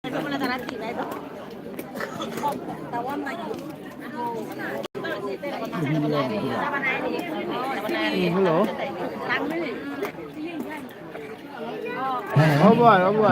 Hello. Oh boy, oh boy.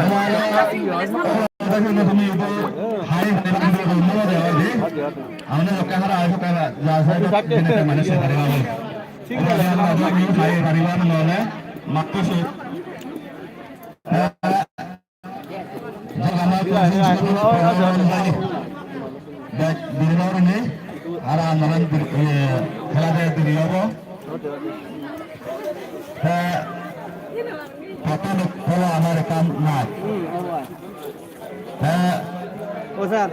Oh sir,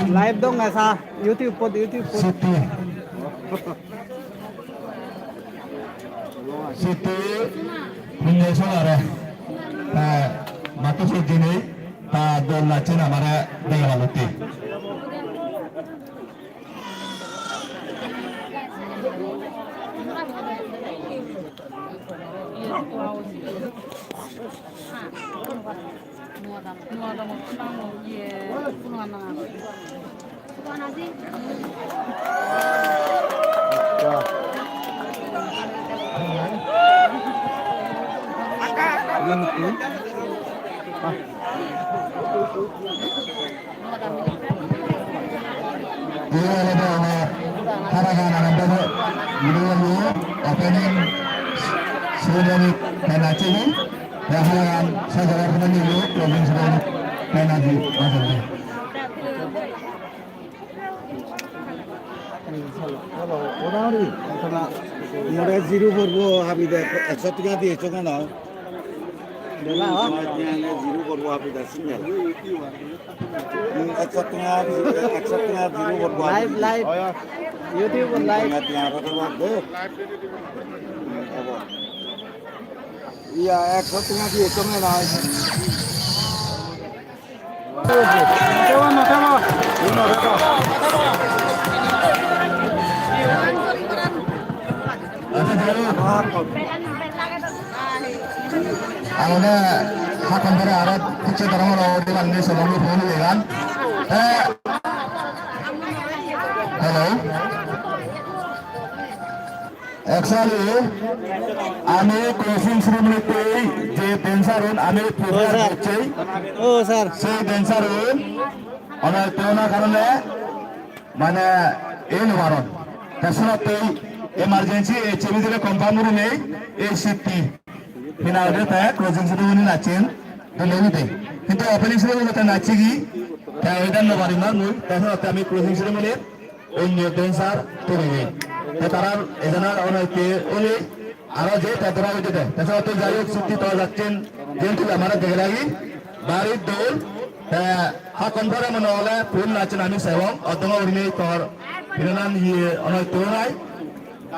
live dong nggak sah? YouTube pod. Situ punya suara. Matu sini ta dola cina mara dengan luti. Opening ceremony penalti ini dan saya dulu provinsi penalti maksudnya. 오라리 그러나 노래 지루 করব হাবিদা 100 টাকা দিয়েছো কেন দেলা zero করব হাবিদা single 100 টাকা zero করব live YouTube live ইয়া 100 টাকা দিয়েছো না Alona hakam dari Arab kecil terang orang di mana sebelum phone dengan. Hello. Actually, আমি কোচিং শ্রেণীতে যে ড্যান্সারন আমি প্রোগ্রাম করছি ও স্যার সেই ড্যান্সারন অনেক তেনা কারণে মানে এই নিবারণ তাছাড়া emergency HMI থেকে কনফার্ম নেই এই সিটি ফিনালে তাই ক্লোজিং সেরেমনি নাচেন দলেনিতে কিন্তু ওপেনিং সেরেমনিতে নাচি কি তাই এটা নবারি না মুই তাছাড়া আমি ক্লোজিং সেরেমনি ওই ড্যান্সার তৈরি তারা এজনা অনেকে ওলি আরো যে তারা হইতে দেয় তাছাড়া তো যাই হোক সিটি তো যাচ্ছেন যেহেতু আমার দেখে লাগি বাড়ির দৌড় হা কনফার্ম মনে হলে ফুল নাচেন আমি সেবং অদম উড়িনে তোর ফিনান ইয়ে অনেক তোরাই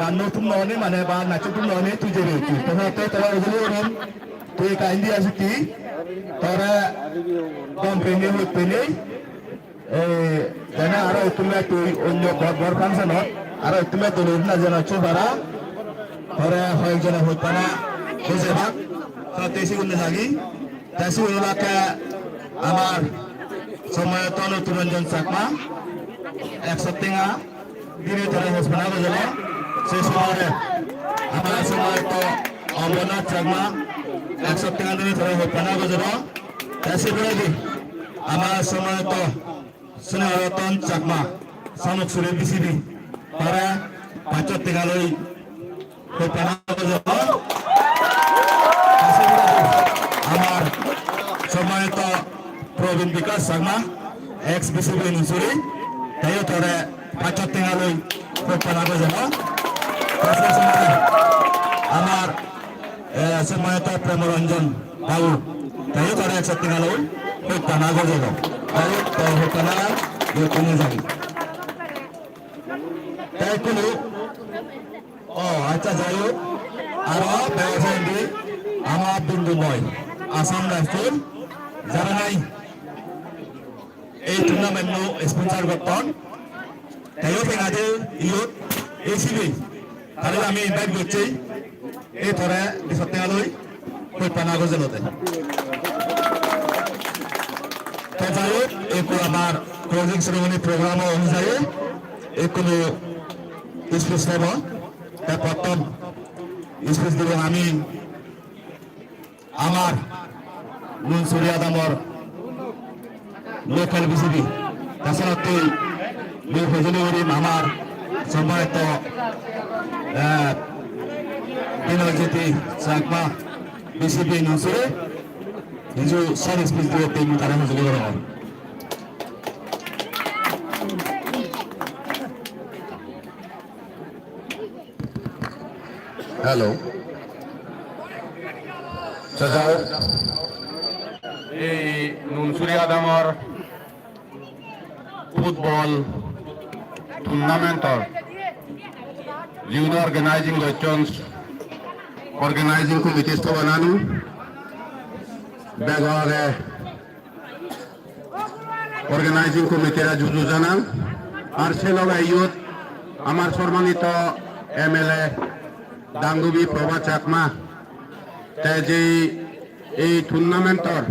Kanu tu noni mana bah nacu tu noni tu jadi tu. Tapi kalau ujung orang tu ikan India sih, tora company hotel karena arah itu mah tu onyo bor kan sana, arah itu mah tu lorna jana cubara, tora hoy jana hotel na sebab kalau tesi guna lagi, tesi ulah ke amar semua tonu turun jan sakma, eksotinga, diri jalan hosmana bojana. শেষ হওয়ারে আমার সময় তো অমরনাথ চাকমা 100 টাকা দিয়ে ধরে হোপানা গজর এসে বলে দি আমার সময় তো স্নেহরতন চাকমা সমুখ সুরে বিসিবি পরে 5 টাকা লই হোপানা গজর এসে বলে দি আমার সময় তো প্রবীণ বিকাশ চাকমা এক্স বিসিবি নিসুরি তাই ধরে 5 টাকা লই হোপানা গজর আমার সময় তো প্রেমরঞ্জন বাবু তাই করে 100 টাকা লই হোপানা গজর তাই তো হোপানা কোনো যাবি তাই কোনো ও আচ্ছা যাই হোক আরো ব্যবসায়ী দিয়ে আমার বন্ধু নয় আসাম রাইফেল যারা নাই এই টুর্নামেন্ট স্পন্সর করতেন তাইও ফেনাদে ইয়ত এসিবি তাহলে আমি ইনভাইট করছি এই ধরে 100 টাকা লই হোপানা গজলতে যাই হোক একটু আমার ক্লোজিং সেরেমনি প্রোগ্রাম অনুযায়ী একটু স্পিচ নেব তার প্রথম স্পিচ দেব আমি আমার মনসুরি আদামর লোকাল বিজেপি তাছাড়া তুই ফজলি করিম আমার সম্মানিত বিনয়জ্যোতি চাকমা বিজেপি নসুরে কিছু সব স্পিচ দিয়ে তিন তারা মজুরি করা হয় হ্যালো এই নুনসুরি আদামর ফুটবল টুর্নামেন্টর যিনি অর্গানাইজিং করছেন অর্গানাইজিং কমিটি বানানো বেগরে অর্গানাইজিং কমিটিরা যুজু জানান আর সে ইয়ুথ আমার সম্মানিত MLA দাঙ্গুবি প্রভা চাকমা যে এই টুর্নামেন্টর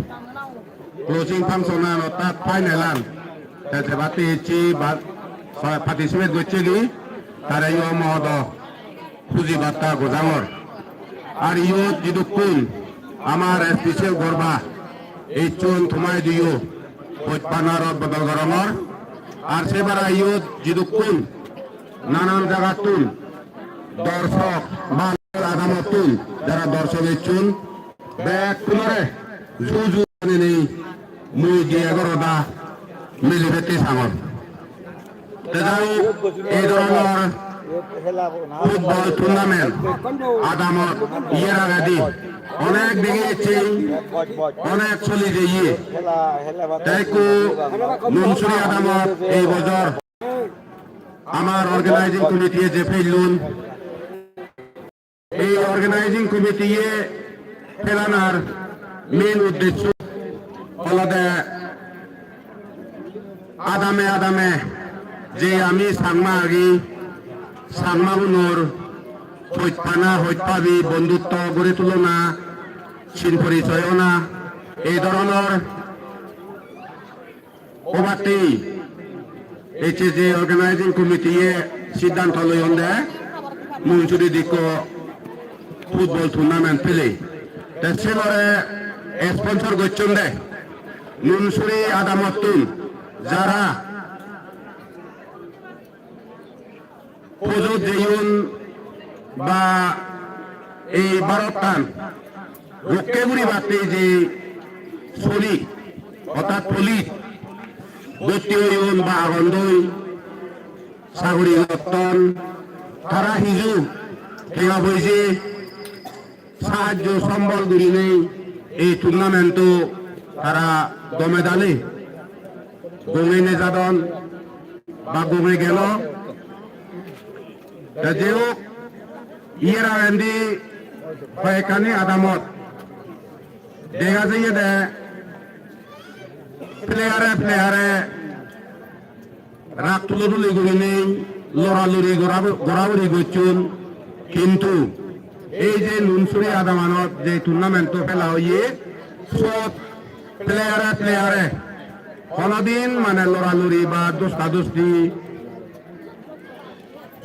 ক্লোজিং ফাংশন অর্থাৎ ফাইনাল বাতি পার্টিসিপেট করছে কি তার ইয় মহদ ফুজি বার্তা গোজাঙর আর ইয়ত যিদু কোন আমার স্পেশাল গর্বা এই চুন থুমাই দিও পানার বদল গরমর আর সেবার ইয়ত যিদু কোন নানান জায়গা তুন দর্শক বা আদামত তুন যারা দর্শকের চুন ব্যাগ তুলরে জু নেই মুই দিয়ে এগারোটা মিলিবেতে সাগর এই ধরনের ফুটবল টুর্নামেন্ট আদামত ইয়ের আগে দি অনেক দেখেছি অনেক চলি দিয়ে তাইকু নুনসুরি আদামত এই বছর আমার অর্গানাইজিং কমিটি যে ফেললুন এই অর্গানাইজিং কমিটি ফেলানোর মেন উদ্দেশ্য হলদে আদামে আদামে যে আমি সাংমা আগি সাংমাগুনোর হইতপানা হইতপাবি বন্ধুত্ব গড়ে তুলনা চিন পরিচয় না এই ধরনের ওবাতেই এই যে অর্গানাইজিং কমিটি সিদ্ধান্ত লইন দে মঞ্জুরি দিক ফুটবল টুর্নামেন্ট পেলে সেবারে স্পন্সর করছেন দে নুনসুরি আদামতুন যারা পুজো দেউন বা এই ভারতান রক্ষেগুড়ি বাতে যে চলি অর্থাৎ পলিত গতি হইন বা আগন্দই সাগরী রতন তারা হিজু ঠেঙা বইছে সাহায্য সম্বল করি নেই এই টুর্নামেন্টও তারা দমে দালে গমে নেজাদন বা গমে গেল যে হোক ইয়ের আগে কয়েকখানি আদামত দেখা যাইয়ে দে প্লেয়ারে রাগ তুলি করি নেই লড়ালড়ি গড়াগড়ি করছুন কিন্তু এই যে নুনসুরি আদামানত যে টুর্নামেন্ট খেলা হইয়ে সব প্লেয়ারে কোনদিন মানে লড়ালড়ি বা দোস্তাদোস্তি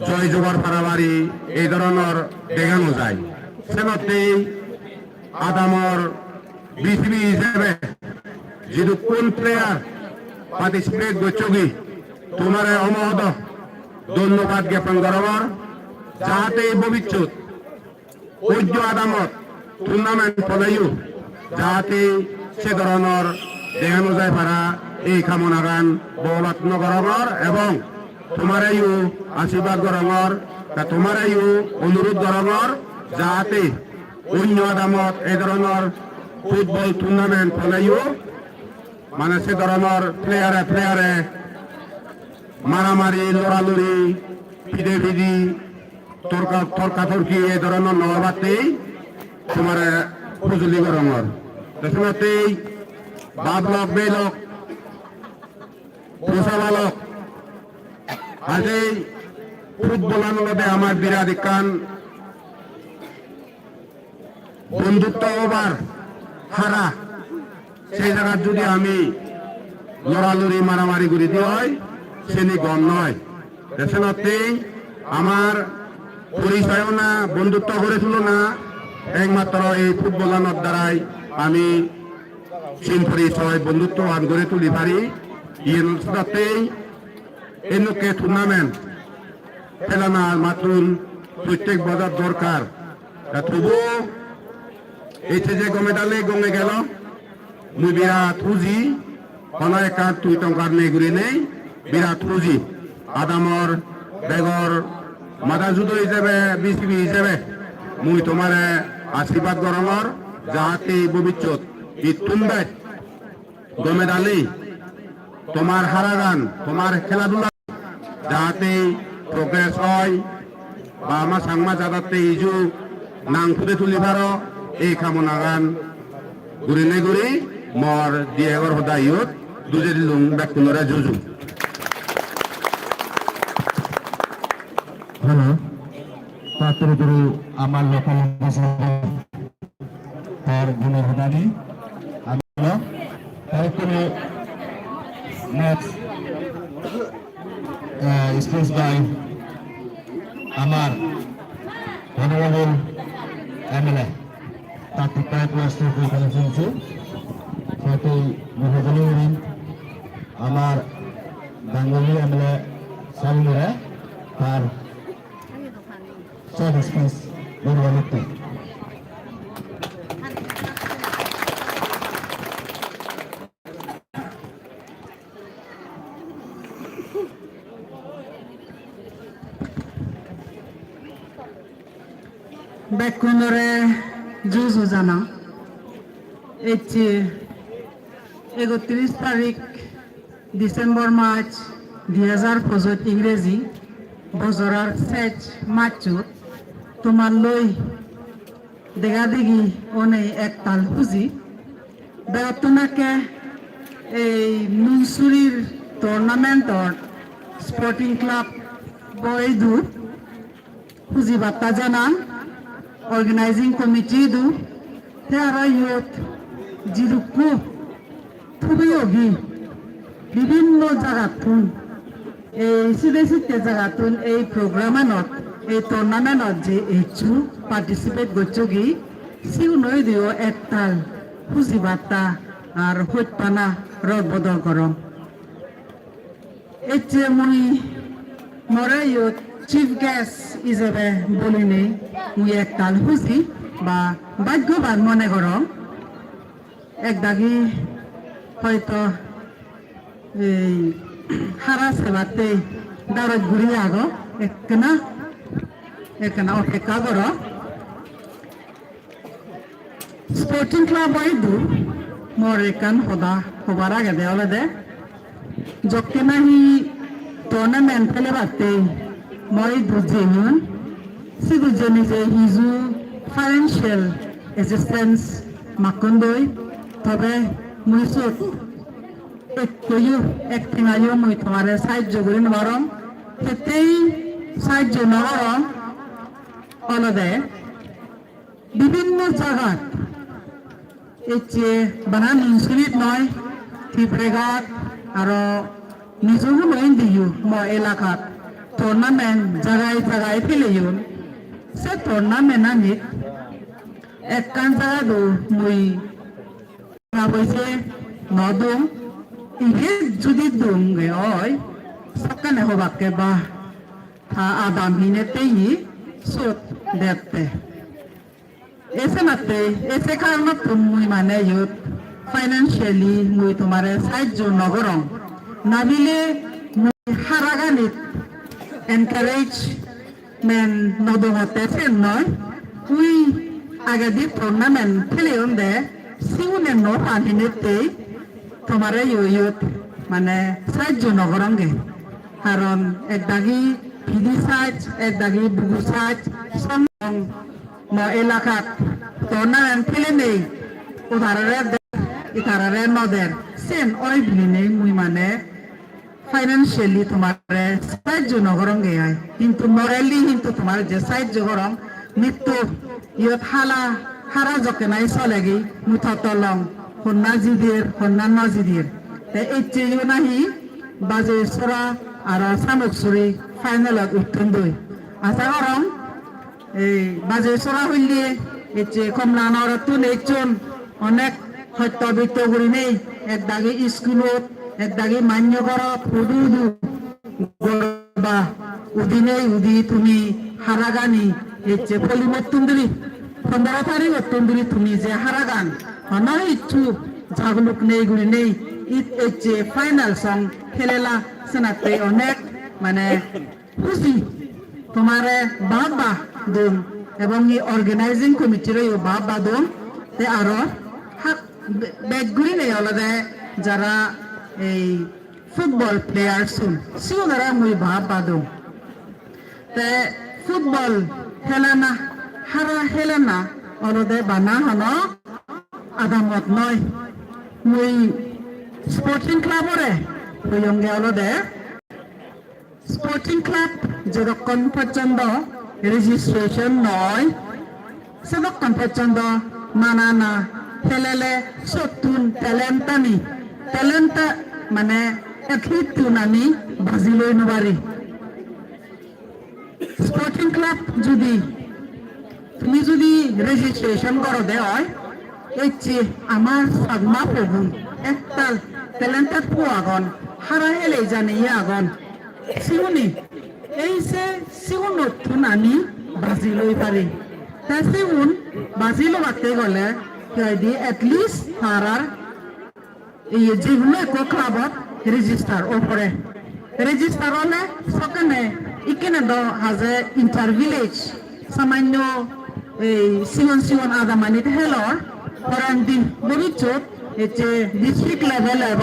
জয় জবর পারাবারি এই ধরনের দেখানো যায় সেমতেই আদামর বিসিবি হিসেবে যেহেতু কোন প্লেয়ার পার্টিসিপেট করছি তোমার অমহদ ধন্যবাদ জ্ঞাপন করবার যাহাতে ভবিষ্যৎ ঐক্য আদামত টুর্নামেন্ট পলাইও যাহাতে সে ধরনের দেখানো যায় পারা এই কামনা গান বহবাত্ম করবার এবং তোমারাইও আশীর্বাদ করবার তোমারাইও অনুরোধ করবার যাহাতে অন্য আদামত এই ধরনের ফুটবল টুর্নামেন্ট পলাইও মানে সে ধরনের প্লেয়ারে মারামারি লড়ালড়ি ফিদি তর্কাতর্কি এই ধরনের নবাতেই তোমার সঁজুলি গরমর দশমতেই বাদলক বেলক পোষাবালক আজ এই ফুটবলের মধ্যে আমার বিরাট কান বন্ধুত্ব ওভার হারা সেই জায়গার যদি আমি লড়ালড়ি মারামারি করে দিয়ে হয় শ্রেণী গণ নয় দেশেনতেই আমার পরিচয়ও না বন্ধুত্ব গড়ে তুলো না একমাত্র এই ফুটবলানোর দ্বারাই আমি চীন পরিচয় বন্ধুত্ব আন গড়ে তুলি পারি ইয়েতেই এনুকে টুর্নামেন্ট খেলানা মাত্র প্রত্যেক বাজার দরকার তবু এইটা যে গমেডালে গমে গেল মুই বিরাট খুঁজি কোনো একা তুই টঙ্কার নেই ঘুরি নেই বিরাট খুঁজি আদামর বেগর মাথা জুতো হিসেবে বিসিবি হিসেবে মুই তোমার আশীর্বাদ গরমর যাহাতে ভবিষ্যৎ ইতুনবে গমেডালি তোমার হারাগান তোমার খেলাধুলা যাহাতে প্রোগ্রেস হয় বা আমার সাংমা যাদাতে ইজু নাং ফুটে তুলি পারো এই কামনা গান ঘুরি নে ঘুরি মর দিয়ে এগর হদা ইয়ত দুজে দিলুম ব্যাকুলরা জুজু হ্যালো তাড়াতাড়ি করে আমার লোকাল তার গুণের হদানি আমি তারপরে নেক্সট স্পেস বাই আমার অনারেবল এমএলএ তাতে প্রায় রাষ্ট্র পরিচালনা চলছে সাথে বিভাজন আমার বেঙ্গলি এমএলএ সালমুরা তার সব স্পেস নির্বাচিত বেকুনরে জুজু জানা এটি 31 তারিখ ডিসেম্বর মাস 2025 ইংরেজি বছৰৰ 6 মাৰ্চত তোমার লই দেখা দেখি অনে একতাল খুঁজি বেতনাকে এই নুনসুরির টুর্নামেন্টর স্পোর্টিং ক্লাব বইদু খুঁজি বার্তা জানান অর্গানাইজিং কমিটি দু তারা ইয়ত যিটো খুবই অগি বিভিন্ন জায়গাতুন এই সিধে সিধে জায়গাতুন এই প্রোগ্রামানত এই টুর্নামেন্টত যে এইচু পার্টিসিপেট করছগি সিউ নই দিও একতাল খুঁজি বার্তা আর হইপানা রদ বদল করম এতে মই মরে ইয়ত চিফ গেস্ট হিসেবে বলি নেই মুই একতাল খুঁজি বা ভাগ্যবান মনে করম একদাগি হয়তো এই হারা সেবাতে দাঁড়ত ঘুরি আগ একনা অপেক্ষা কর স্পোর্টিং ক্লাব হয়তো মোর একান হবার আগে দেওয়া দে যকে নাহি টুর্নামেন্ট খেলে বাতে মই বুঝিনুন সি বুঝনি যে হিজু ফাইন্যান্সিয়াল অ্যাসিস্ট্যান্স মাকন্দই তবে মুই সব একটিঙাইও মুই তোমার সাহায্য করি নরম সেতেই সাহায্য নরম অলদে বিভিন্ন জায়গাত এতে বানান ইনসুলিট নয় ত্রিপুরেঘাট আর নিজেও নয় দিও ম এলাকাত টুর্নামেন্ট জায়গায় জায়গায় ফেলেও সে টুর্নামেন্ট আমি একখান জায়গা দো মুই বইছে নদম ইহে যদি দুমগে হয় সকানে হবাকে বা আদাম হিনেতেই সোত দেখতে এসে মাতে এসে কারণ মুই মানে ইউত ফাইন্যান্সিয়ালি মুই তোমার সাহায্য নগরম নাবিলে মুই হারাগানিত এনকারেজমেন্ট নদমতে ফের নয় তুই আগে দি টুর্নামেন্ট খেলেও দে সিউনে ন পানিনেতেই তোমার ইউত মানে সাহায্য নগরঙ্গে কারণ একদাগি ভিডি সাইজ একদাগি বুগু সাইজ এলাকাত টুর্নামেন্ট খেলে নেই ইতারারে নদের সেন ওই ভিনে মুই মানে ফাইন্যান্সিয়ালি তোমার সাহায্য নগরঙ্গে হয় কিন্তু মরালি কিন্তু তোমার যে সাহায্য গরম নিত্য ইয়ত হারা জকে নাই চলেগি মুথা তলং হন্না জিদির হন্না নজিদির এই চেয়েও নাহি বাজে সরা আর সানকসুরি ফাইনালত উত্তম দই আশা করম এই বাজে সরা হইলে এতে কমলা নরতুন একজন অনেক সত্যবিত্ত করি নেই এক দাগে স্কুলত এক দাগে মান্য করা ফুদু গরবা উদিনে উদি তুমি হারাগানি এতে পলিমত্তুন্দরি 15 তারিখ অত্যন্তরি তুমি যে হারাগান অনয় ইচ্ছু জাগলুক নেই গুলি নেই ইট এতে ফাইনাল সং খেলেলা সেনাতে অনেক মানে খুশি তোমারে বাবা দম এবং এই অর্গানাইজিং কমিটির বাবা দম তে আরো ব্যাগগুলি নেই আলাদা যারা এই ফুটবল প্লেয়ার শুন সিও দ্বারা মুই বাবা দম তে ফুটবল খেলানা হারা হেলেনা অলদে বানা হন আদামত নয় মুই স্পোর্টিং ক্লাবরে হইয়ঙ্গে অলদে স্পোর্টিং ক্লাব যতক্ষণ পর্যন্ত রেজিস্ট্রেশন নয় সেতক্ষণ পর্যন্ত মানানা খেলেলে সতুন ট্যালেন্টা মানে এথলিট তুনানি বাজি লই নবারি স্পোর্টিং ক্লাব যদি তুমি যদি রেজিস্ট্রেশন করো দে হয় এই যে আমার সাগমা প্রভু একটা ট্যালেন্টেড পো আগন হারা হেলে জানি আগন সিউনি এই যে সিউন নতুন আমি বাজি লই পারি তা সিউন বাজি লবাতে গলে দি এটলিস্ট হারার এই যেগুলো এক ক্লাবত রেজিস্টার ওপরে রেজিস্টার হলে সকানে ইকেনে দ হাজে ইন্টার ভিলেজ সামান্য এই সিওন আদা মানিত হেলর পরান দিন ভবিষ্যৎ এতে ডিস্ট্রিক্ট লেভেল এব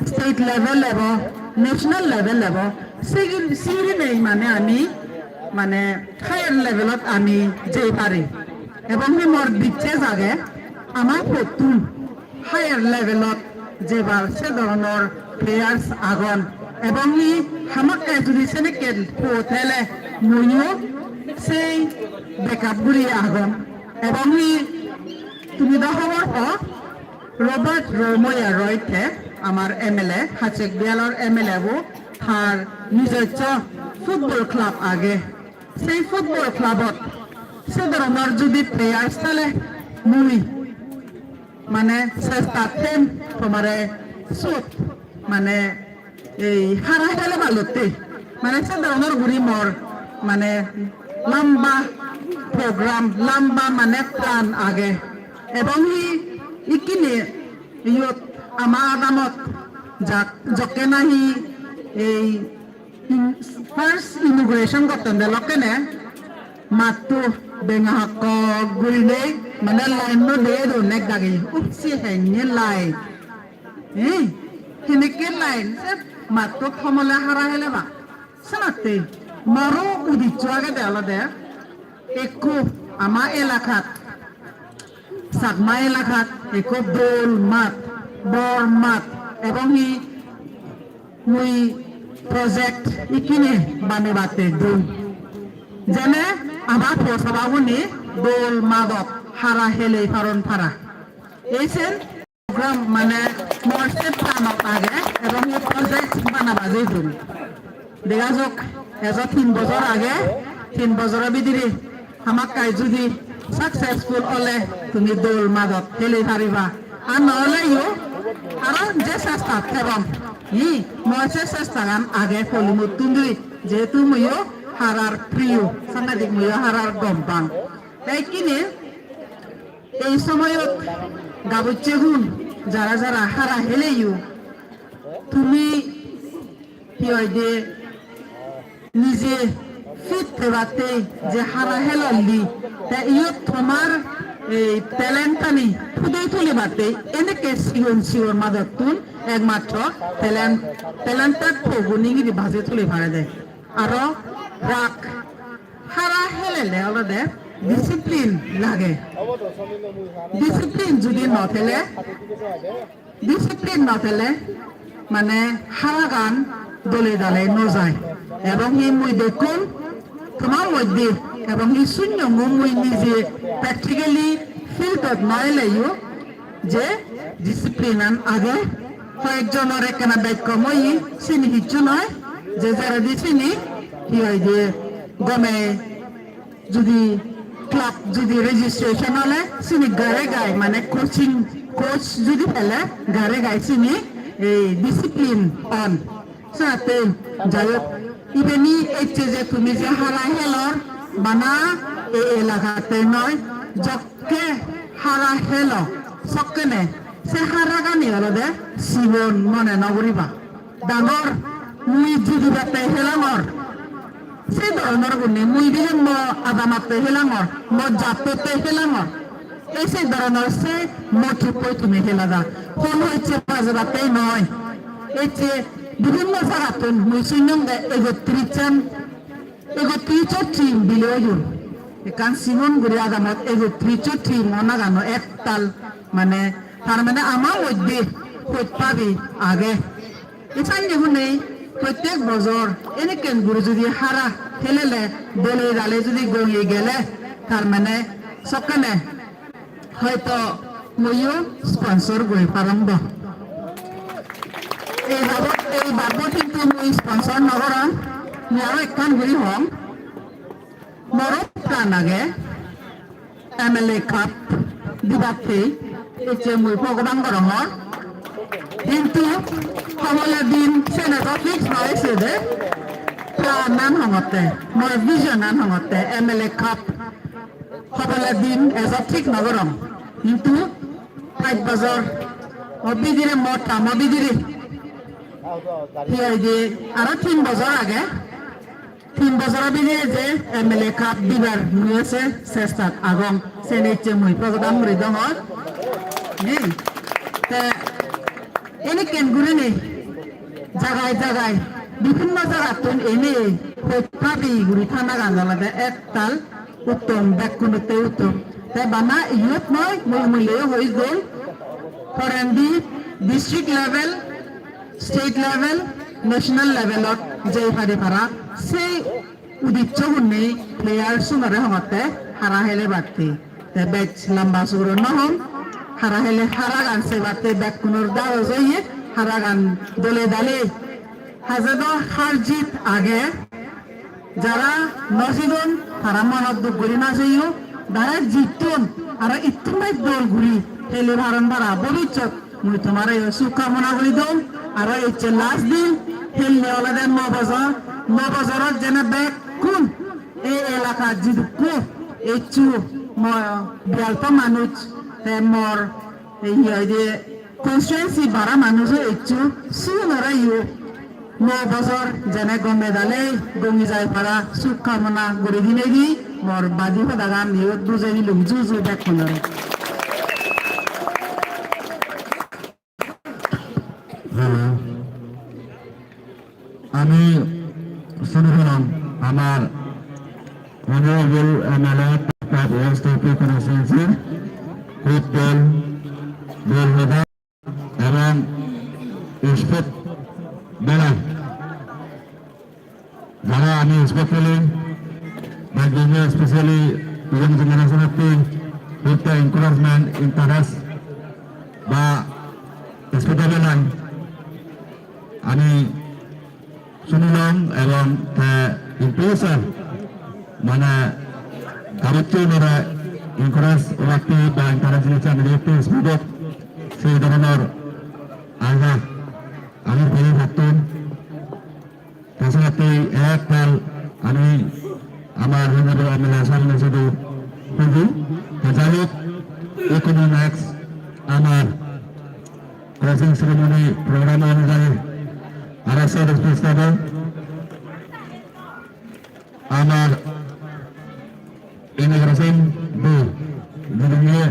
স্টেট লেভেল এব ন্যাশনাল লেভেল এব সিরি নেই মানে আমি মানে হায়ার লেভেলত আমি যে পারি এবং মোর দিচ্ছে জাগে আমার প্রথম হায়ার লেভেলত যেবার সে ধরনের প্লেয়ার্স আগন এবং ই হামাকে যদি সেনেকেল হোটেলে মইও সেই ব্যাকআপ গুলি আগন এবং ই তুমি দেখাবার পর রবার্ট রময়া রয়তে আমার এমএলএ হাচেক বিয়ালর এমএলএ বো তার নিজস্ব ফুটবল ক্লাব আগে সেই ফুটবল ক্লাবত সে ধরনের যদি প্লেয়ার্স তাহলে মুই মানে চেষ্টা তেম তোমারে সুত মানে এই হারা খেলে ভালোতে মানে সে ধরনের ঘুরি মর মানে লম্বা প্রোগ্রাম লম্বা মানে প্ল্যান আগে এবং ইকিনে ইয়ত আমার আদামত যকে নাহি এই ফার্স্ট ইমিগ্রেশন করতেন লকেনে মাতো বেঙা হক গুলি নেই মানে লাইন নো দে অনেক দাগি উপসি হেনে লাইন এই হেনেকে লাইন মাতো থমলে হারা হেলে বা সানাতে মারো উদিচ্ছ আগে দেওয়া দে একো আমার এলাকাত সাগমা এলাকাত একো দোল মাত বর মাত এবং মুই প্রজেক্ট ইকিনে বানেবাতে দোল যেনে আমার পৌঁছাবাবনি দোল মাদক হারা হেলে ফারণ ফারা এইসেন প্রোগ্রাম মানে মর্সে প্লানত আগে এবং এই প্রজেক্ট বানাবাজে দোল দেখা যাক এজ 3 বছর আগে 3 বছরের ভিতরে আমার কাজ যদি সাকসেসফুল হলে তুমি দোল মাদক হেলে পারিবা আর নহলে আরো যে চেষ্টা থাকম মর্সে চেষ্টা গান আগে ফলিমুত তুন্দ্রি যেহেতু মইও হারার প্রিয় সাংঘাতিক মইও হারার গম্পাং তাই কিনে এই সময়ত গাবুচ্ছে গুণ যারা যারা হারা হেলেইও তুমি কি হয় যে নিজে ফিট থেবাতে যে হারা হেললি তা ইয়ত তোমার এই ট্যালেন্টানি ফুদে তুলে বাতে এনেকে সিওন মাদতুন একমাত্র ট্যালেন্টেড ফগুনিগিরি ভাজে তুলে পারে দেয় আরো রাগ হারা হেলেলে অলদে ডিসিপ্লিন লাগে ডিসিপ্লিন যদি নথেলে মানে হারা গান দলে দলে নজায় এবং এই মুই দেখুন তোমার মধ্যে এবং এই শূন্য মুই নিজে প্র্যাকটিক্যালি ফিল্ডত নয় লাইও যে ডিসিপ্লিন আগে কয়েকজনের একখানা বাক্য মই চিনি হিচ্ছু নয় যে যারা দিয়ে চিনি কি হয় যে গমে যদি ক্লাব যদি রেজিস্ট্রেশন হলে চিনি গাড়ে গায় মানে কোচিং কোচ যদি ফেলে গাড়ে গায় চিনি এই ডিসিপ্লিন অন সাথে যাই হোক ইভেনি এসছে যে তুমি যে হারা হেলর বানা এই এলাকাতে নয় যকে হারা হেল সকেনে সে হারা গানি হলো দে জীবন মনে নগরিবা ডাঙর মুই যদি বাতে হেলাঙর সেই ধরনের গুণে মুই দিলে ম আদামাতে হেলাঙর ম জাততে হেলাঙর এই সেই ধরনের সে মঠে পই তুমি হেলা যা কোন হচ্ছে বাজবাতে নয় এই যে বিভিন্ন জায়গাতে মুই শুনলাম দে 31 টিম বিলে হইল এখান সিমন গুড়ি আদামত 31 টিম মনা গানো একতাল মানে তার মানে আমার মধ্যে হইতে পাবি আগে এখান দেখুন নেই প্রত্যেক বছর এনেকেন গুরু যদি হারা খেলেলে দলে ডালে যদি গড়িয়ে গেলে তার মানে সকালে হয়তো মইও স্পন্সর গই পারম্ব এই বাবু কিন্তু মই স্পন্সর নগরম মই আরো একখান গুড়ি হম মরক প্রাণ আগে MLA কাপ দিবাতে এতে মই ভগবান গরমর কিন্তু সমলের দিন সেনেটর ফিক্স হয়েছে যে প্রাণ নাম হঙতে মই ভিজন নাম হঙতে MLA কাপ সকলের দিন এসব ঠিক নগরম কিন্তু 5 বছর অবিদিরে মঠা মবিদিরে আরো 3 বছর আগে 3 বছর বিদিরে যে MLA কাপ দিবার নিয়েছে চেষ্টা আগম সেনেচে মই প্রগদাম মৃদং এনে কেনগুলি নেই জায়গায় জায়গায় বিভিন্ন জায়গাতে এনে ভাবি গুড়ি থানা গাঞ্জালাতে একতাল উত্তম ব্যাকুণতে উত্তম তাই বানা ইয়ত নয় মই মূল্যও হয়ে গেল foreign the district level state level national লেভেলত যে পারে পারা সেই উদ্দেশ্য শুনে প্লেয়ার সুমারে হমতে হারা হেলে বাড়তে ব্যাচ লম্বা সুর নহম হারা হেলে হারা গান সে বাড়তে ব্যাক কুনোর দাও যাইয়ে হারা গান দলে দালে হাজারো হার জিত আগে যারা নজিদন তারা মনত দুঃখ করি না যাইও যারা জিতন আর ইত্যাদি দল ঘুরি হেলে ভারণ ভাড়া ভবিষ্যৎ মুই তোমার শুভকামনা করি দম আর হচ্ছে লাস্ট দিন হেললে ওলাদে 9 বছর যেন ব্যাক কোন এই এলাকা জিদুক এইচু বিয়াল্প মানুষ মর কনস্টিটুয়েন্সি বারা মানুষ এইচু সুনরা ইউ 9 বছর যেন গমে দালে গমি যায় পারা শুভকামনা করে দিনে দি মর বাদি হদাগাম ইউ বুঝে দিলুম জুজু ব্যাক কোন আমি শুনলাম আমার অনারেবল MLA ওয়েস্ট ইউপি কনস্টিটুয়েন্সির ফুটবল দল নেতা এবং ইস্পত বেলা যারা আমি স্পেশালি স্পেশালি ইয়ং জেনারেশনকে উইথ দ্য এনকারেজমেন্ট ইন্টারেস্ট বা স্পেশাল বেলায় আমি শুনলাম এবং ইম্প্রেশন মানে কারোর ওরা ইনকারেজ রাখতে বা ইন্টারেস্ট নিচ্ছে আমি একটু স্পিডত সেই ধরনের আশা আমি ফেলে থাকতাম তাছাড়া এককাল আমি আমার MLA সামনে শুধু খুঁজি যাই হোক কোনো নেক্সট আমার ক্রসিং সেরেমনি প্রোগ্রাম অনুযায়ী আর একটা রিকোয়েস্ট করব আমার ইমিগ্রেশন বিল নিয়ে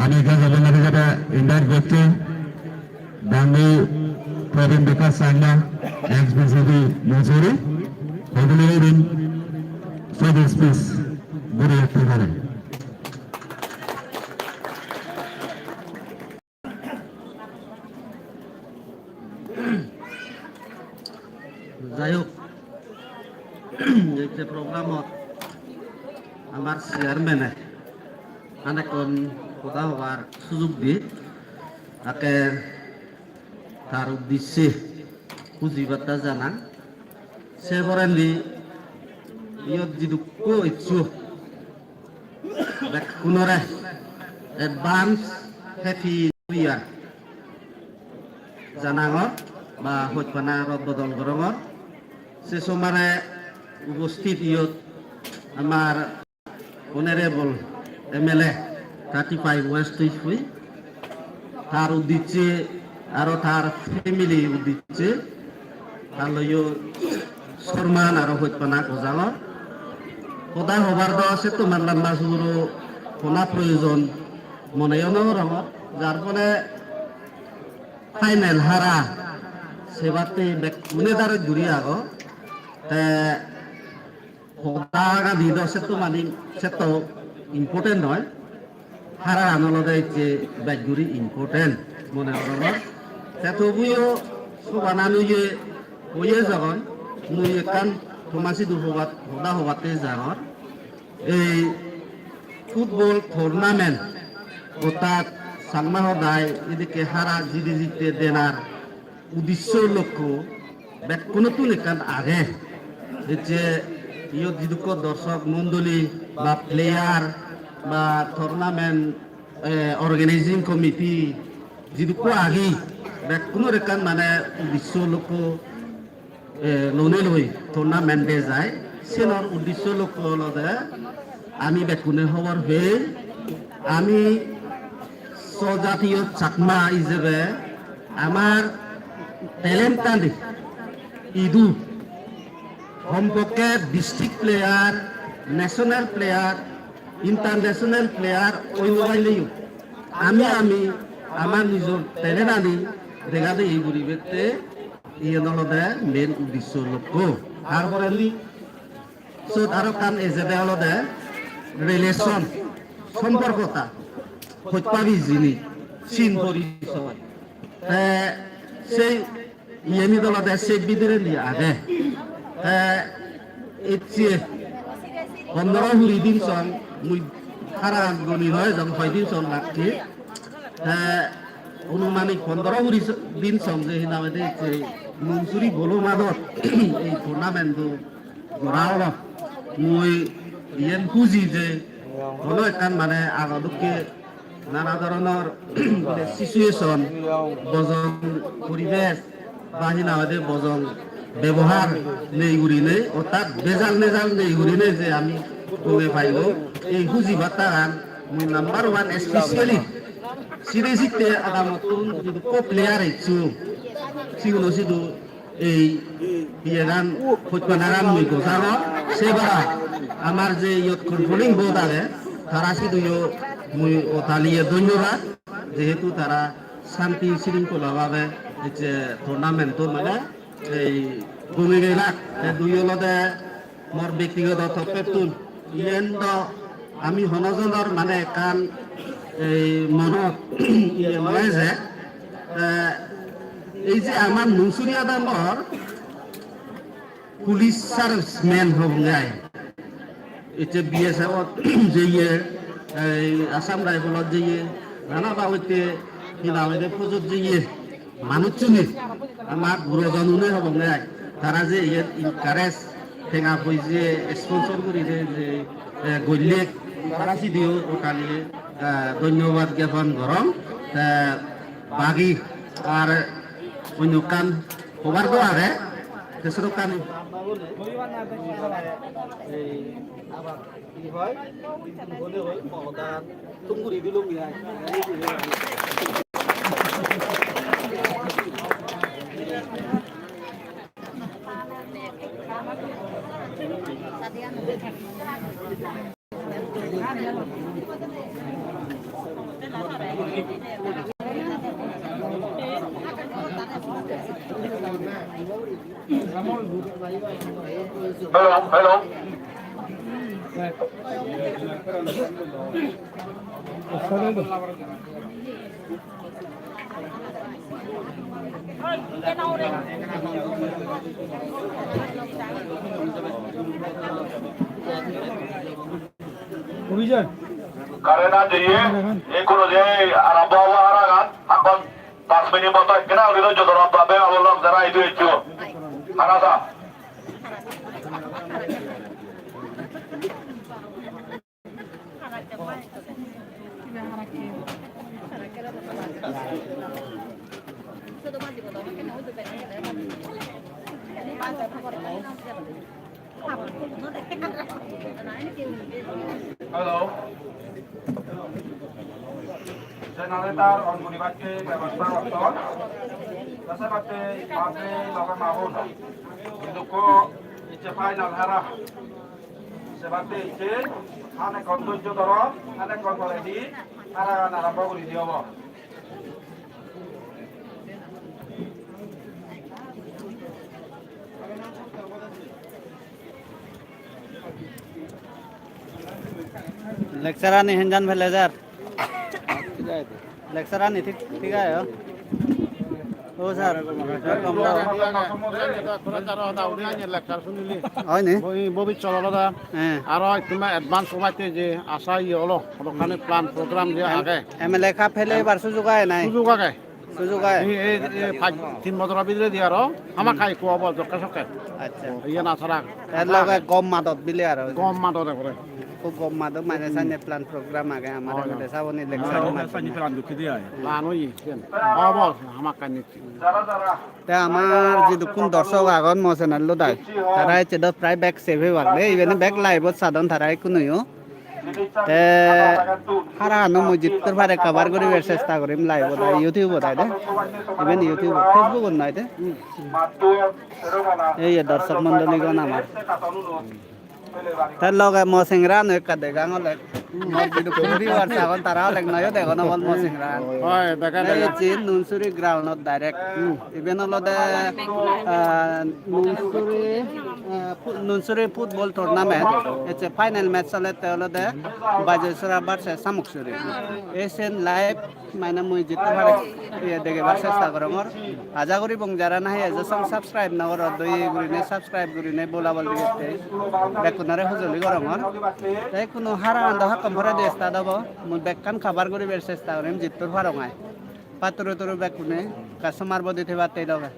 আমি গভর্নর হিসেবে ইনভাইট করছি বাঙ্গি প্রবীণ বিকাশ সান্না এক্সপিসিবি মজুরি এগুলি দিন সব স্পিস ঘুরে রাখতে পারেন যাই হোক যে প্রোগ্রামত আমার চেয়ারম্যানে অনেকক্ষণ কথা হবার সুযোগ দিয়ে তাকে তার উদ্দেশ্যে পুঁজিবার্তা জানান সেবরেনলি ইয়ত যিদুকো ইচ্ছু বেকুনরে এডভান্স হ্যাপি নিউ ইয়ার জানাঙর বা হইপানা রদ বদল গরমর সে সময় উপস্থিত ইয়ত আমার অনারেবল MLA 35 ওয়েস্ট ইসুই তার উদ্দেশ্যে আরো তার ফ্যামিলি উদ্দেশ্যে তালয় সরমান আরো হইপানা গজাঙর সদায় হবার দেওয়া আছে তোমার লাম্বা সুরো কোনা প্রয়োজন মনেও রঙত যার ফলে ফাইনাল হারা সেবাতে মনে দ্বারা ঘুরি আগো সদা দি দছে তো মানে সে তো ইম্পর্টেন্ট নয় হারা আনলদে যে ব্যাগগুড়ি ইম্পর্টেন্ট মনে রঙত তবুও সবানানুয়ে হয়ে যখন মুই একান থমাসি দুহবাত সদা হবাতে যাঙর এই ফুটবল টুর্নামেন্ট অর্থাৎ সালমা সদায় এদিকে হারা জিদি জিতে দেনার উদ্দেশ্য লক্ষ্য কোনো তুলিকান আগে যে ইয়ত যিদুক দর্শক মন্ডলী বা প্লেয়ার বা টুর্নামেন্ট অর্গানাইজিং কমিটি যিদুক আগে কোনো রেখান মানে উদ্দেশ্য লক্ষ্য লনে লই টুর্নামেন্টে যায় সেনর উদ্দেশ্য লক্ষ্য হলদে আমি বেকুনে খবর হয়ে আমি স্বজাতীয় চাকমা হিসেবে আমার ট্যালেন্টানি ইদু সম্পর্কে district player national player international player ওইলাইলেও আমি আমার নিজের ট্যালেন্টানি দেখাতে এই পরিবেশে ইয়ে মেন উদ্দেশ্য লক্ষ্য তারপরে আরো কান এজেবে হলদে রিলেশন সম্পর্কতা হইপাবি জিনিস চীন পরিচয় সেই ইয়েনি দলতে সেই বিদিরে নিয়ে আগে এটিয়ে 15-20 দিন সন মুই খারা গনি হয় যখন 6 দিন সন লাগছে অনুমানিক 15-20 দিন সন যে হিনামে মনসুরি বলো মাদত এই টুর্নামেন্ট গড়াও মুই ইয়েন খুঁজি যে হলো এখান মানে আগতকে নানা ধরনের সিচুয়েশন বজন পরিবেশ বাহিনা বজন ব্যবহার নেই ঘুরি নেই অর্থাৎ বেজাল নেজাল নেই ঘুরি নেই যে আমি গমে পাইব এই খুঁজি বার্তা মুই নাম্বার 1 স্পেশালি সিরিজিতে আদা মতন যদি কো প্লেয়ার ইচ্ছু সিগুলো সিধু এই ইয়েগান ফুটবলারান মুই গোসানো সেবার আমার যে ইয়ত কন্ট্রোলিং বোর্ড আছে তারা শুধু মুই ওতালিয়ে ধন্যবাদ যেহেতু তারা শান্তি শৃঙ্খলাভাবে যে টুর্নামেন্ট মানে এই গমি গেলাক দুই হলদে মোর ব্যক্তিগত তত্ত্বতুল ইয়েন আমি হনজনের মানে কান এই মনত ইয়ে লয় যে এই যে আমার মনসুরি আদামর পুলিশ সার্ভিসম্যান হব যায় এটা BSF যে আসাম রাইফলত যে নানা বাবুতে হিনামে ফজত যে মানুষজনে আমার গুরুজনে হব যায় তারা যে ইয়ে ইনকারেজ ঠেঙা পই যে স্পন্সর করে যে গল্যেক তারা সিদিও ওখানে ধন্যবাদ জ্ঞাপন গরম বাকি আর অন্য কান হবার তো আরে তেসর কান Hello. Karena dia, ini kalau dia Arab bawa aragan, akan 5 minute মতো কেনা হলিল যতরক ভাবে অবলম্ব যারা এই দুইছো হারাদা হ্যালো জেনারেটর অন করিবাকে ব্যবস্থা অর্থন তাছাড়াতে মাঝে লগা মাহুন কিন্তু ইচ্ছে ফাইনাল হারা সেবাতে ইচ্ছে হানে কন্দর্য ধর হানে কন্দরে দি হারা গান আরম্ভ করে দিও lecturer ni henjan velejar lecturer ni ঠিক আছে ও স্যার হয় নি ভবিষ্যৎ আর তোমার অ্যাডভান্স সময়তে যে আশা ইয়ে হলো ওখানে প্ল্যান প্রোগ্রাম যে আগে এমএলএ কা ফেলে এবার সুযোগ আয় নাই সুযোগ আগে সুযোগ আয় এই 3 বছরের ভিতরে দিয়ে আর আমার খাই কোয়া দরকার সরকার আচ্ছা ইয়ে না ছাড়া এর লগে গম মাদত বিলে আর কম মাদরে করে খুব গম মাদত মানে সামনে প্ল্যান প্রোগ্রাম আগে আমাদের মধ্যে সাবনি লেকচার প্ল্যান হই অব আমার কানে তে আমার যে কোন দর্শক আগন মোশনাল লো দাই তারা চেদ প্রায় ব্যাক সেভে বাগলে ইভেন ব্যাক লাইভত সাধন তারাই কোনইও তে হারা ন মসজিদর পারে কভার করিবার চেষ্টা করিম লাইভত ইউটিউবত আইদে ইভেন ইউটিউব ফেসবুকত নাইদে এই দর্শক মণ্ডলীগণ আমার তার লগে মো সিংরা নয় কাদে গাঙলে মসজিদ কুড়ি বর্ষ এখন তারাও লেগ নয় দেখো না বল মো সিংরা হয় দেখা এই চীন নুনসুরি গ্রাউন্ডত ডাইরেক্ট ইভেন হলদে নুনসুরি ফুটবল টুর্নামেন্ট এতে ফাইনাল ম্যাচ চলে হলদে বাজেসরা বারসে সামুকসুরি এসেন লাইভ মানে মুই জিততে পারে দেখিবার চেষ্টা করমর আজা করি বং যারা নাহি এজে সাবস্ক্রাইব না কর দই গুরিনে সাবস্ক্রাইব গুরিনে bola bol দিতে বেকুনারে হুজুলি করমর তাই কোনো হারা আন্দা হাকম ভরা দেস্তা দাব মুই বেকান খাবার করিবার চেষ্টা করিম জিততে পারঙায় পাতরু তরু বেকুনে কাস্টমার বদি থিবা তেই লগে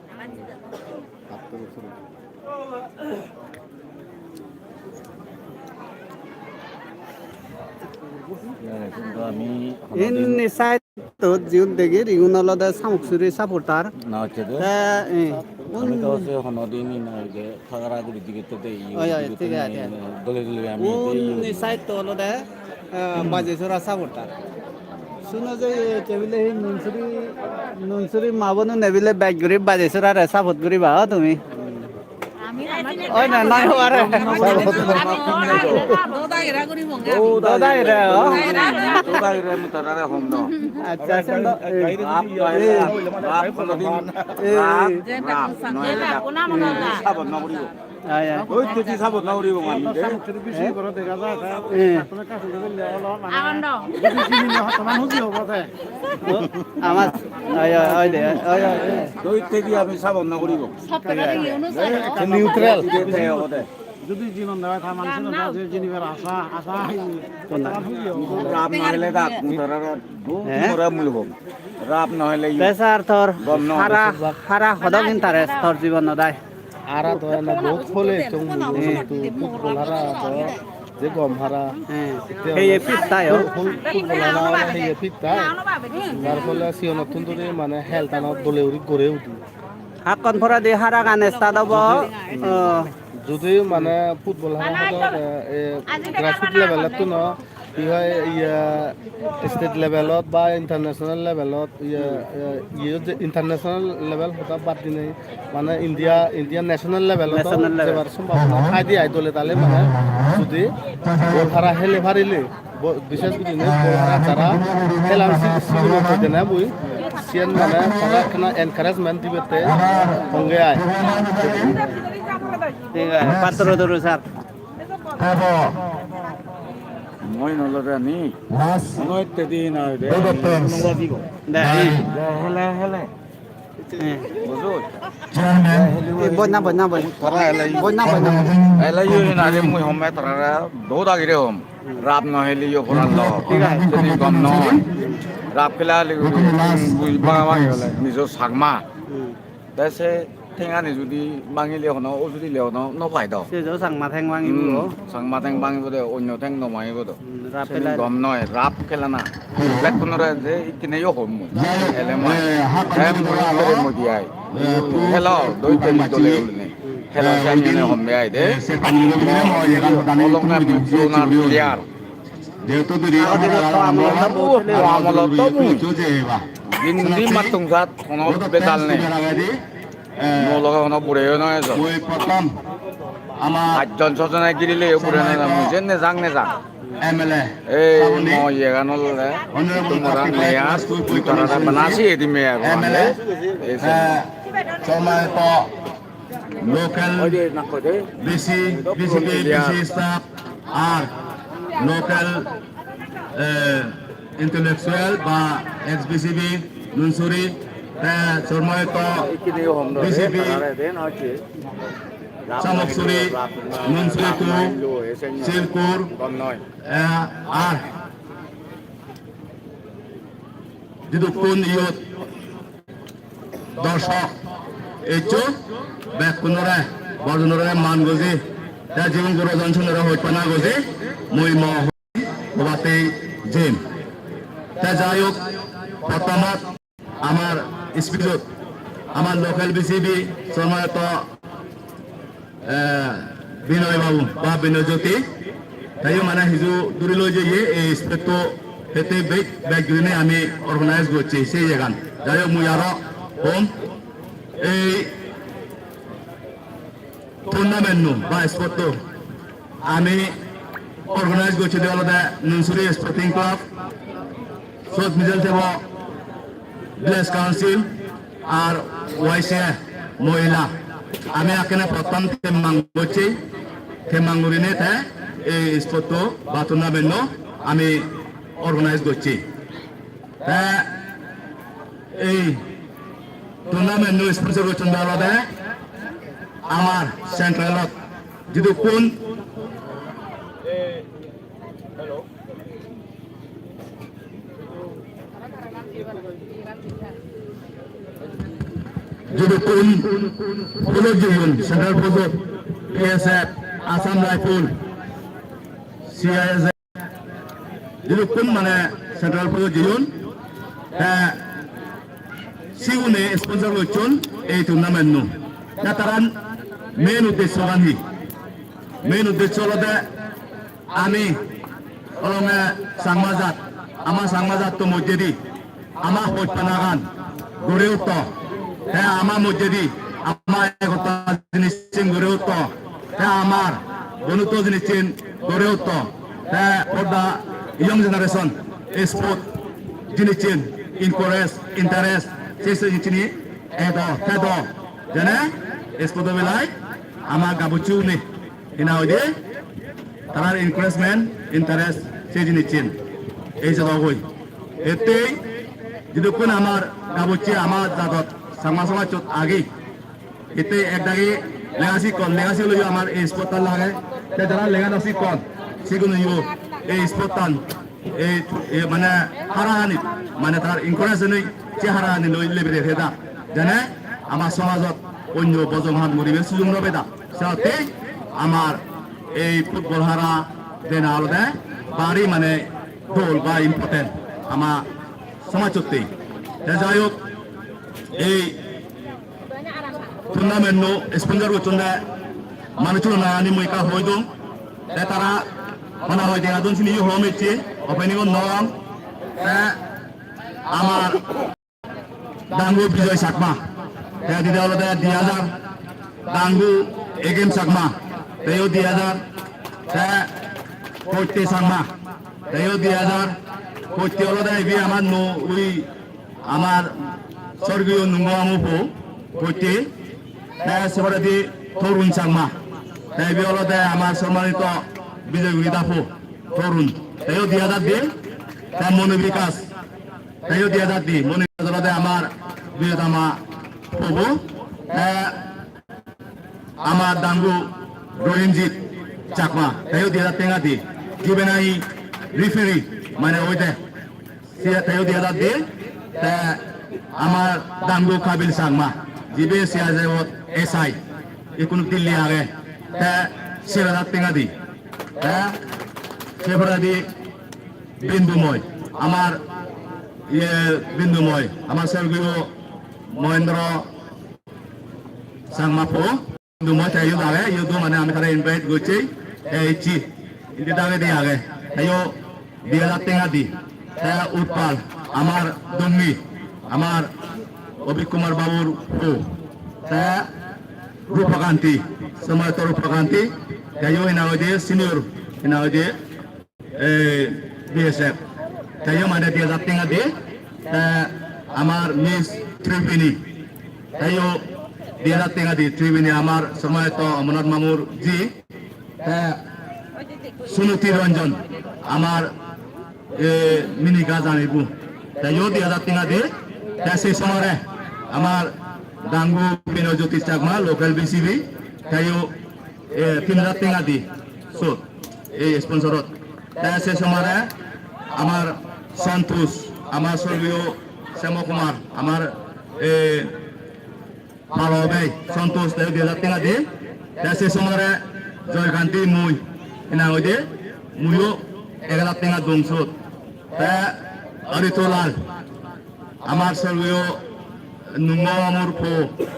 ইন নিসাই তো জিউন দেগে রিগুন লদা সামুকসুরি সাপোর্টার না হচ্ছে আমি তো হচ্ছে হনদিনই না যে থাগারা গুলি দিকে তো দেই ঠিক আছে দলে দলে আমি নিসাই তো লদা বাজেসরা সাপোর্টার শুনো যে কেবিলে নুনসুরি মাবনো নেবিলে ব্যাগ গরি বাজেসরা রে সাপোর্ট করিবা তুমি ওই না নাই হওয়ারে দাদাইরা মিতারে হম ন আচ্ছা সেন্দ সাবন না করিব আয়া ওই তেজি সাবন না করিব আমি বেশি করে দেখা যায় আপনার কাছে গেলে হলো মানে বেশি দিন হতমান হুজি হবে আমার আয়া আই দে আয়া ওই তেজি আমি সাবন না করিব নিউট্রাল হবে যদি জীবন দেওয়া থাকে মানুষের যে জিনিসের আশা রাপ নহলে দাক মুতারে দুরা মুই হোক রাপ নহলে পেশার তোর হারা হদকিন তারে তোর জীবন নদায় আরা তো না বহুত ফলে তুমি ফুটবল হারা তো যে গম হারা এই পিতায় ফুটবল হারা এই পিতায় যার ফলে সিও নতুন ধরে মানে হেলতানত দলে উড়ি গড়ে উঠি হাকন ফরা দি হারা গানে স্তাদব যদি মানে ফুটবল হারা গ্রাসরুট লেভেলত তো ন কি হয় স্টেট লেভেলত বা ইন্টারনেশনাল লেভেলত ইন্টারনেশনাল লেভেল হতা বাদ দি নাই মানে ইন্ডিয়ান ন্যাশনাল লেভেলত যেবার সম্ভাবনা খাই দিয়ে দলে তালে মানে যদি বল হারা হেলে ভারিলে বিশেষ করে বল হারা যারা খেলা সিগুলো হইতে না বই সিয়ান মানে তারা খানা এনকারেজমেন্ট দিবেতে সঙ্গে আয় ঠিক আছে পাত্র ধরু স্যার মই নলরে নি নয় তেদি না দে দে হেলে হেলে বুঝুন চেয়ারম্যান তারা এলাইও নারে মুই হমে তারা বহুত আগিরে হম রাত নহেলিও ফরান ল যদি গম নয় রাত পেলা বুঝবা মাগি হলে নিজৰ চাকমা তাইছে ঠেঙানি যদি ভাঙিলে হন ও যদি লেও নপাই দ চাকমা ঠেং ভাঙিব দে অন্য ঠেং নমাঙিব দ গম নয় রাত খেলা না ব্লেক কোনরে যে ইতিনেও হম মুই এলে মই মুই মই দিয়াই হেলো দই তেলি দলে উলনে হেলো জানিনে হমে আই দে অলংনা বিজোনার প্লেয়ার যেহেতু দুরি আমলত তো মুই জিন্দি মাতুংসাত কোনো বেদাল নেই নলগা কোনো বুড়েও নয় মই প্রথম আমার 8 জন 6 জনে গিরিলে বুড়ে না মুই যে নেজাং এমএলএ এই মই এগানো ললে তোমরা নেয়াস তুই তারা বানাসি এদি মেয়ার এমএলএ সম্মানিত local BC BCB BC staff আর লোকাল ইন্টেলেকচুয়াল বা এক্স বিসিবি নুনসুরি সম্মানিত বিসিবি সামকসুরি নুনসুরি টু শিলপুর আর যদুকুন ইয়ত দর্শক এইচো ব্যাক পুনরে বর্জনরে মান গজি তা জীবন গুরু জনসনরে হইপানা গজি মই মহ বাতে জিম তা যাই হোক প্রথমত আমার স্পিচত আমার লোকাল বিসিবি সম্মানিত বিনয় বাবু বা বিনয় জ্যোতি তাই মানে হিজু দূরে লই যাইয়ে এই স্পেক্টো হেতে ব্যাগ দিনে আমি অর্গানাইজ করছি সেই জায়গান যাই হোক মুই আরো হোম এই টুর্নামেন্ট বা স্পোর্ট আমি অর্গানাইজ করছি দেওয়ালতে নুনসুরি স্পোর্টিং ক্লাব সৌদ মিজেল দেব ব্লেস কাউন্সিল আর ওয়াইসে মহিলা আমি এখানে প্রথম থেমাং করছি থেমাঙ্গুরিনে এই স্পোর্ট বা টুর্নামেন্ট আমি অর্গানাইজ করছি এই টুর্নামেন্ট স্পন্সর করছেন দেওয়ালতে আমার সেন্ট্রালত যদি কোন যদি কোন পুলিশ জীবন central police PSF Assam rifle CISF যদি কোন মানে সেন্ট্রাল পুলিশ জীবন সিউনে স্পন্সর করছেন এই টুর্নামেন্ট তারা মেন উদ্দেশ্য গান্ধী মেন উদ্দেশ্য হল আমি সাংমাজাত আমার সাংমাজাত তো মধ্যে আমার হইপানা গান গড়ে উঠত হ্যাঁ আমার মধ্যে আমার একতা জিনিস গড়ে উঠত হ্যাঁ আমার বন্ধুত্ব জিনিস গড়ে উঠত হ্যাঁ for the young generation sport জিনিস ইনকারেজ ইন্টারেস্ট সেই জিনিস যেনে স্পোর্ট বেলায় আমার গাবুচু নে কিনা হয়ে দিয়ে তার এনকারেজমেন্ট ইন্টারেস্ট সেই জিনিস এই জায়গা হই এতেই যতক্ষণ আমার গাবুচি আমার জাতত সামা সমাজ আগে এতে একদাগে লেগাসি কল লেগাসি হলো আমার এই স্পোর্টটা লাগে যারা লেগাসি কল সেগুলো এই স্পোর্টটান এই মানে হারাহানি মানে তার ইনকারেজ নেই সে হারাহানি লই লেবে রেখে দা যেনে আমার সমাজত অন্য বজমহান গরিবের সুযোগ রবে দা সাথে আমার এই ফুটবল হারা দেন আলাদা বাড়ি মানে দোল বা ইম্পর্টেন্ট আমার সমাজতে যাই হোক এই টুর্নামেন্ট স্পন্সর করছেন মানুষ নানি মইকা হয়ে দো তারা মানা হয় দেখা দিন সিনি হম এসছে ওপেনিং নম আমার ডাঙ্গু বিজয় চাকমা দিদি হল 2000 ডাঙ্গু এগেম চাকমা তেও 2000 কইতে চাকমা তেও 2000 কইতে হল আমার নো উই আমার স্বর্গীয় নুঙ্গামুফু কইতে সেবারে দি তরুণ চাকমা তাই হল আমার সম্মানিত বিজয়গুড়ি দাফু তরুণ তেও 2000 দিয়ে মনে বিকাশ তেও 2000 দি মনে বিকাশ আমার বৃহত্তমা হবো আমার দাঙ্গু রঞ্জিত চাকমা তাইও দিয়ে টেঙ্গা দি দিবে নাই রিফারি মানে ওইটা সে তাইও দিয়ে দি আমার দাঙ্গু কাবিল সাংমা জিবে সিয়াজে এসআই এখন দিল্লি আগে সে টেঙ্গা দি সেভরা দি বিন্দুময় আমার বিন্দুময় আমার স্বর্গীয় মহেন্দ্র সাংমাপো বিন্দুময় তাইও দাগে ইউতো মানে আমি তারা ইনভাইট করছি এই চি ইতি দাগে দি আগে তাইও 2000 টাকা দি উৎপাল আমার দঙ্গি আমার অভিক কুমার বাবুর ও রূপকান্তি সময়ত রূপকান্তি তাইও এনাওদে সিনিয়র এনাওদে বিএসএফ তাইও মানে 2000 টাকা দি আমার মিস ত্রিবেণী তাইও 2000 টাকা দি ত্রিবেণী আমার সময়ত অমরনাথ মামুর জি সুনতি রঞ্জন আমার মিনিকা জানিবু তাইও 2000 টাকা দি সেই সময় আমার দাঙ্গু বিনয়জ্যোতি চাকমা লোকাল বিসিবি তাইও 3000 টাকা দি সুদ এই স্পন্সরত সেই সময় আমার সন্তোষ আমার স্বর্গীয় শ্যাম কুমার আমার ভালো ভাই সন্তোষ 2000 টাকা দি সেই সময় জয়কান্তি মুই এনা ওই যে মুইও 1000 টাকা দংসুত অরিতলাল আমার স্বর্গীয় নুঙ্গমুর ফো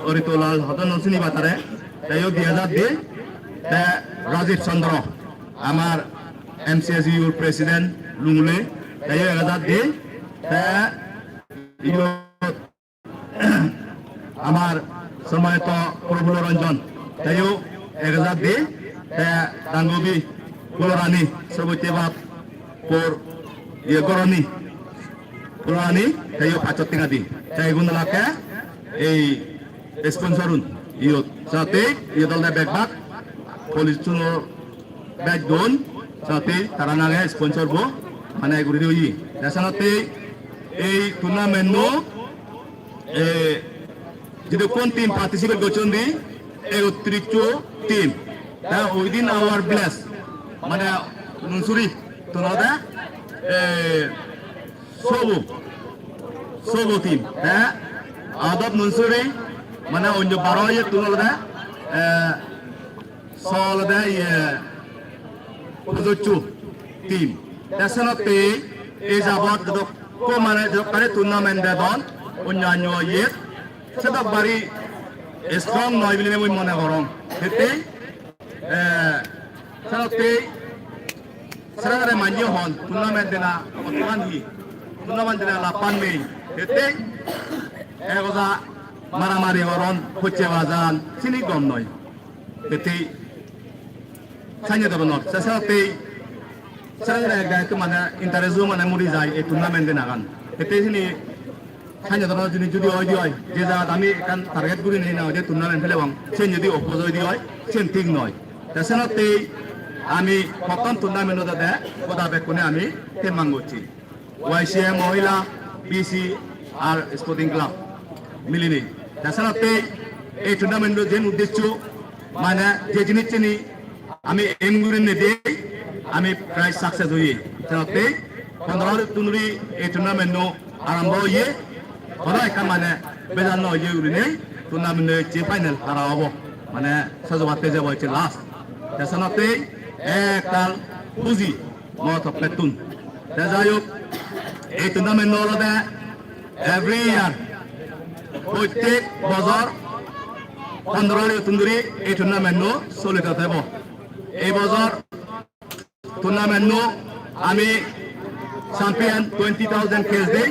অরিতলাল হত নচিনি বাতারে তাইও 2000 দি রাজীব চন্দ্র আমার MCSUর প্রেসিডেন্ট লুংলে তাইও 1000 দি আমার সময়ত প্রফুল্ল রঞ্জন তাইও 1000 দি দাঙ্গবি গোলরানি সবতে বাপ পর গরনি গোলরানি তাইও 500 টাকা দি তাই গুণলাকে এই স্পন্সরুন ইয়ত সাথে ইয়দলদা ব্যাগবাক পুলিশ চুনোর ব্যাগ দন সাথে তারা নাগে স্পন্সর বো মানে গুড়ি দিই দেশানতে এই টুর্নামেন্ট নো যদি কোন টিম পার্টিসিপেট করছেন দি 31 টিম উইদিন আওয়ার ব্লেস মানে নুনসুরি তোনাদা সবু টিম আদব নুনসুরি মানে অন্য 12 ইয়ে তোনাদা সলদা প্রযোজ্য টিম দেশানতে এই যাবত যত মানে যতকারে টুর্নামেন্ট দেন অন্যান্য ইয়ে সেটা বাড়ি স্ট্রং নয় বলে মই মনে করম সেতে সাথে সারা মানজিও হন টুর্নামেন্ট দেনা অতমান হি টুর্নামেন্ট দেনা লাপান নেই সেতে এগোজা মারামারি হরন হচ্ছে বাজান চিনি কম নয় সেতে সাইনে ধরনের সাথে সারা একদম মানে ইন্টারেস্টও মানে মরি যায় এই টুর্নামেন্ট দেনা গান সেতে সাইনে ধরনের যদি যদি হয় যে জায়গা আমি কারণ টার্গেট করি নেই না যে টুর্নামেন্ট ফেলে সেন যদি অপোজয় দিয়ে হয় সেন ঠিক নয় তাছাড়াতে আমি প্রথম টুর্নামেন্টত কথা বেকুনে আমি তেমান করছি YCM মহিলা BC আর স্পোর্টিং ক্লাব মিলিনি তাছাড়াতে এই টুর্নামেন্টের যে উদ্দেশ্য মানে যে জিনিস চিনি আমি এম করে নেদে আমি প্রায় সাকসেস হই তাছাড়াতে 15 এই টুর্নামেন্ট আরম্ভ হয়ে ওরা একটা মানে বেজান নয় যে উড়ি নেই টুর্নামেন্টের যে ফাইনাল হারা হবো মানে সজবাতে যাব হচ্ছে লাস্ট তাছাড়াতে একটাল পুঁজি মত প্লেটুন যাই হোক এই টুর্নামেন্ট হলতে এভরি ইয়ার প্রত্যেক বছর 15 তুন্দুরি এই টুর্নামেন্ট চলিত থাকব এই বছর টুর্নামেন্ট আমি চ্যাম্পিয়ন 20,000 ক্যাশ দেই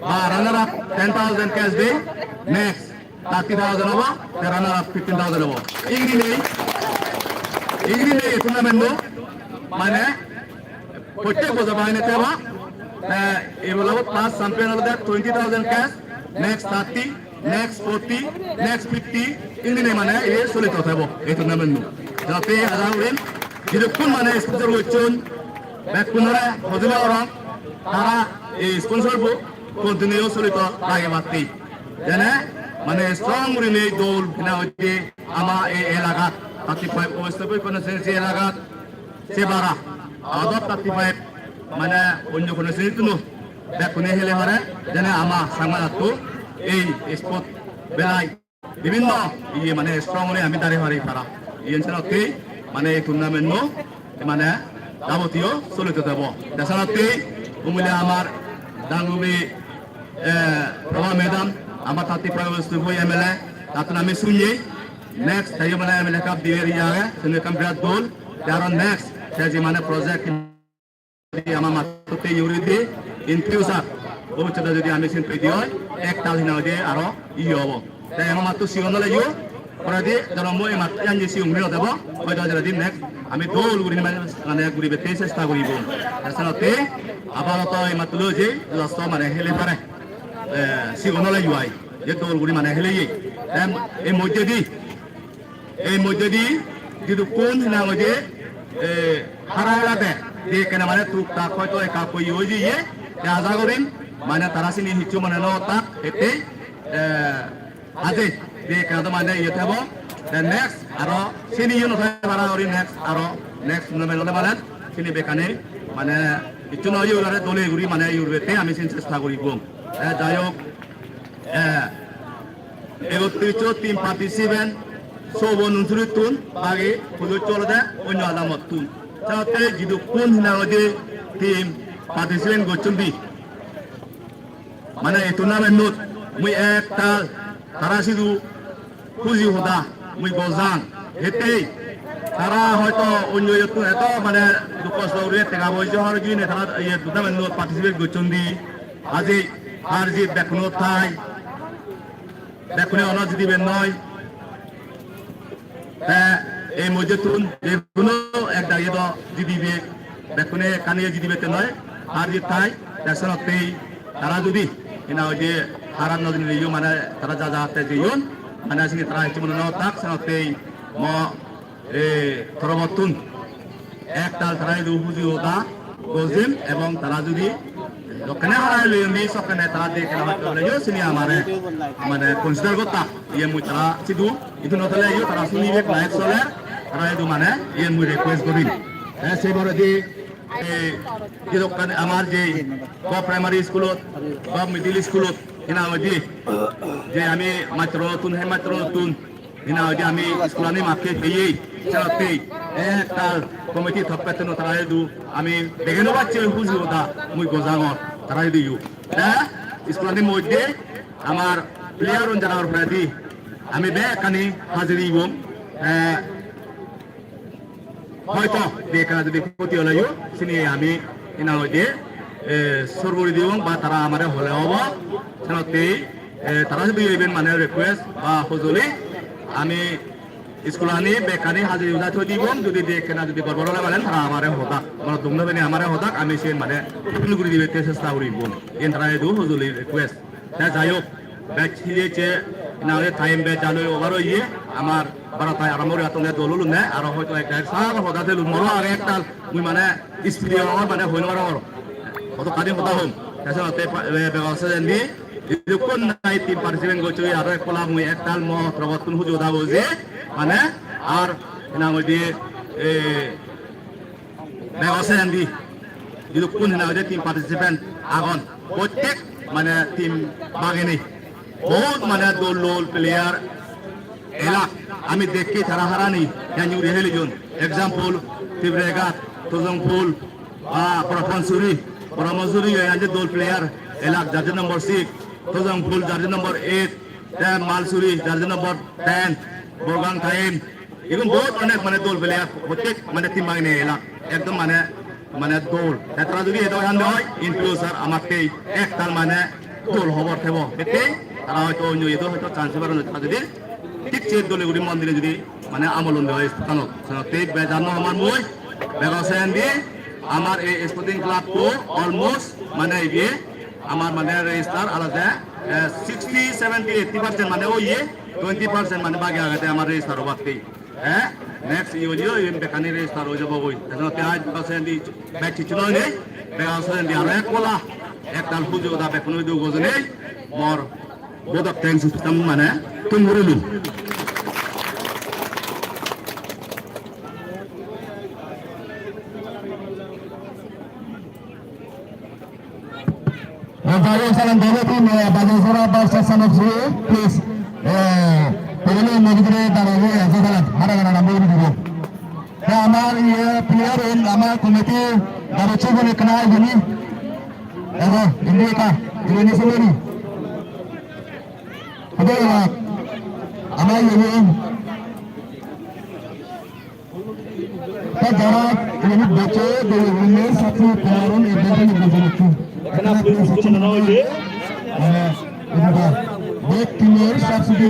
বা রানার আপ 10,000 ক্যাশ দেই নেক্সট 30,000 হবো রানার আপ 15,000 হবো ইংরি নেই টুর্নামেন্ট মানে প্রত্যেক বছর বাইনে দেওয়া এগুলো ফার্স্ট চ্যাম্পিয়ন হলো 20,000 ক্যাশ নেক্সট 30 নেক্সট 40 নেক্সট 50 ইংরি মানে এই চলিত থাকব এই টুর্নামেন্ট যাতে আজাউরিন যেরকম মানে স্পন্সর হচ্ছেন ব্যাক পুনরা হজলা ওরা তারা এই স্পন্সর কন্টিনিউ চলিত লাগে মাত্রি যেনে মানে স্ট্রং রিলে দল না হচ্ছে আমার এই এলাকা 35 অবস্থাপই কোন শ্রেণী এলাকা সেবারা আদর 35 মানে অন্য কোন শ্রেণী তুলো দেখুনে হেলে হারে যেন আমা সাংমানাতো এই স্পট বেলায় বিভিন্ন ইয়ে মানে স্ট্রং হলে আমি দাঁড়িয়ে হারি পারা ইয়ে ছাড়াতে মানে এই টুর্নামেন্ট মানে যাবতীয় চলিত দেব দেশাতে উমিলে আমার ডাঙ্গুবি প্রভা ম্যাডাম আমার 35 এমএলএ তাতনা আমি শুনিয়ে নেক্সট তাই মানে এমএলএ কাপ দিয়ে রিয়াগে শুনে কমপ্লিট দল তারপর নেক্সট সেই মানে প্রজেক্ট আমার মাত্রতে ইউরি দিয়ে ইন ফিউচার ভবিষ্যতে যদি আমি চিন্তা দিই একটা দিন আগে আরো ই হব তাই আমার মাত্র সিগনলে ইউ পরে দিয়ে ধরো মই মাত্র আনজি সিগন মিল দেব হয়তো যদি নেক্সট আমি দল গুড়ি মানে গুড়ি বেতে চেষ্টা করিব আসলে আপাতত এই মাত্র যে লাস্ট মানে হেলে পারে সিগনলে ইউআই যে দল গুড়ি মানে হেলে এই মধ্যে দি যদি কোন না যে হারালাতে যে কেন মানে টুকটাক হয়তো একা কই ওই যে আশা করিম মানে তারা চিনি হিচু মানে ন তাক এতে আজি যে কেন মানে ইয়ে থাকব নেক্সট আরো চিনি ইয়ে নথায় পারা করি নেক্সট টুর্নামেন্ট মানে চিনি বেকানে মানে ইচ্ছু নয় ইউরে দলে ঘুরি মানে ইউরবেতে আমি চেষ্টা করিব যাই হোক 31 টিম পার্টিসিপেন্ট সব অনুসরিত তুন আগে ফুল চলতে অন্য আলামত তুন যাতে যদি কোন হিনাওয়াজে টিম পার্টিসিপেন্ট করছেন মানে এই টুর্নামেন্ট মুই একটা তারা শুধু খুঁজি হদা মুই গজান হেতেই তারা হয়তো অন্য এত মানে দুঃখ সৌরে টেকা বইছে হওয়ার জন্য তারা এই টুর্নামেন্ট পার্টিসিপেট করছেন আজি আর যে দেখুন থাই দেখুন অনাজ দিবেন নয় এই মধ্যে তুন যেগুলো একটা ইয়ে দিদিবে দেখুনে কানিয়ে দিদিবে নয় আর যে তাই দেশনতেই তারা যদি এনা ওই যে হারান নদী ইয়ে মানে তারা যা যাতে যেন মানে আসলে তারা হচ্ছে মনে নাও তাক সেনতেই ম থরবতুন একটাল তারা দুহুজি ওটা গজিম এবং তারা যদি ওখানে হারাই লইনি সকানে তারা দেখে হয়তো লইও সিনি আমারে মানে কনসিডার করতা ইয়ে মুই তারা সিধু ইদু নতলে ইয়ে তারা শুনিবে লাইভ চলে তারা ইদু মানে ইয়ে মুই রিকোয়েস্ট করি সেইবারে যে এই দোকানে আমার যে প্রাইমারি স্কুলত মিডিল স্কুলত এনা যে আমি মাত্র নতুন এনা আমি স্কুলানি মাকে দিয়ে চালাতে একটা কমিটি থাকতে তারা ইদু আমি দেখে নেবাচ্ছি বুঝি ওটা মুই গোজাঙর তারা দিও স্কুলানি মধ্যে আমার প্লেয়ার জানার প্রায় আমি বেকানি হাজির হয়তো বেকার যদি ক্ষতি হলে সিনি আমি এনা সরবরি দিব বা তারা আমার হলে হব সেনতেই তারা যদি ইভেন মানে রিকোয়েস্ট বা সজলি আমি স্কুলানি বেকানি হাজির উদা থৈ দিব যদি দেখে না যদি গড়বড় বলেন তারা আমারে হতাক মানে দুমনে বেনে আমারে হতাক আমি সে মানে ফুল করে দিবে চেষ্টা করিব এন তারা এদু সজলি রিকোয়েস্ট যাই হোক ব্যাচ হিয়েছে না টাইম ব্যাচ আলো ওভারও ইয়ে আমার বারোটায় আরম্ভ আতঙ্কে দলুল নে আর হয়তো একটা সার হঠাৎ মরো আগে একটা মুই মানে স্পিডে আমার মানে হইল আমার কত কাজে হতা হম তাছাড়া ব্যবস্থা জানি কোন নাই টিম পার্টিসিপেন্ট করছে আর কলা মুই একটাল ম প্রবর্তন হুজু দাবো যে মানে আর না মধ্যে ব্যবস্থা জানি যদি কোন না টিম পার্টিসিপেন্ট আগন প্রত্যেক মানে টিম বাগেনি বহুত মানে দল প্লেয়ার এলা আমি দেখি তারা হারানি জানি রেহেলিজন এক্সাম্পল তিব্রেগাত তোজংপুল প্রফনসুরি পরমজুরি যে দল প্লেয়ার এলা জার্সি নম্বর 6 তোজংপুল জার্সি নম্বর 8 মালসুরি জার্সি নম্বর 10 বরগান টাইম এরকম বহুত অনেক মানে দল প্লেয়ার প্রত্যেক মানে টিম বাগিনে এলা একদম মানে দল তারা যদি এটা হয় ইন ফিউচার আমাকে একটাল মানে দল হবর থাকব এতে তারা হয়তো অন্য এদের হয়তো চান্স পাবেন তারা যদি ঠিক চেক দলে গুড়ি মন্দিরে যদি মানে আমলন দেওয়া স্থানত জানো আমার মই ব্যবসায় দিয়ে আমার এই স্পোর্টিং ক্লাব তো অলমোস্ট মানে ইয়ে আমার মানে রেজিস্টার আলাদা 60, 70, 80% মানে ও ইয়ে 20% মানে বাকি আগাতে আমার রেজিস্টার বাকি নেক্সট ইউজিও বেকানি রেজিস্টার হয়ে যাব ওই আজ ব্যবসায় দিয়ে ব্যাচি চুনাই নেই ব্যবসায় দিয়ে আর এক কোলা একটাল পুজো দা বেকুন দিও গজনে মর vote of thanks tam mana tumurulu Bagus salam dulu nih, bagus orang bahasa sama sih, please. Pegawai negeri dalam ini saudara, harga nama ini dulu. Amal ये player in amal komite dari coba ni kenal gini, ini ka, ini sendiri. Ada lah, amal ini. Kalau ini baca dari ini satu player ini dari negeri. Kenapa itu mengenal ini? Itu dah. Back timur subsidi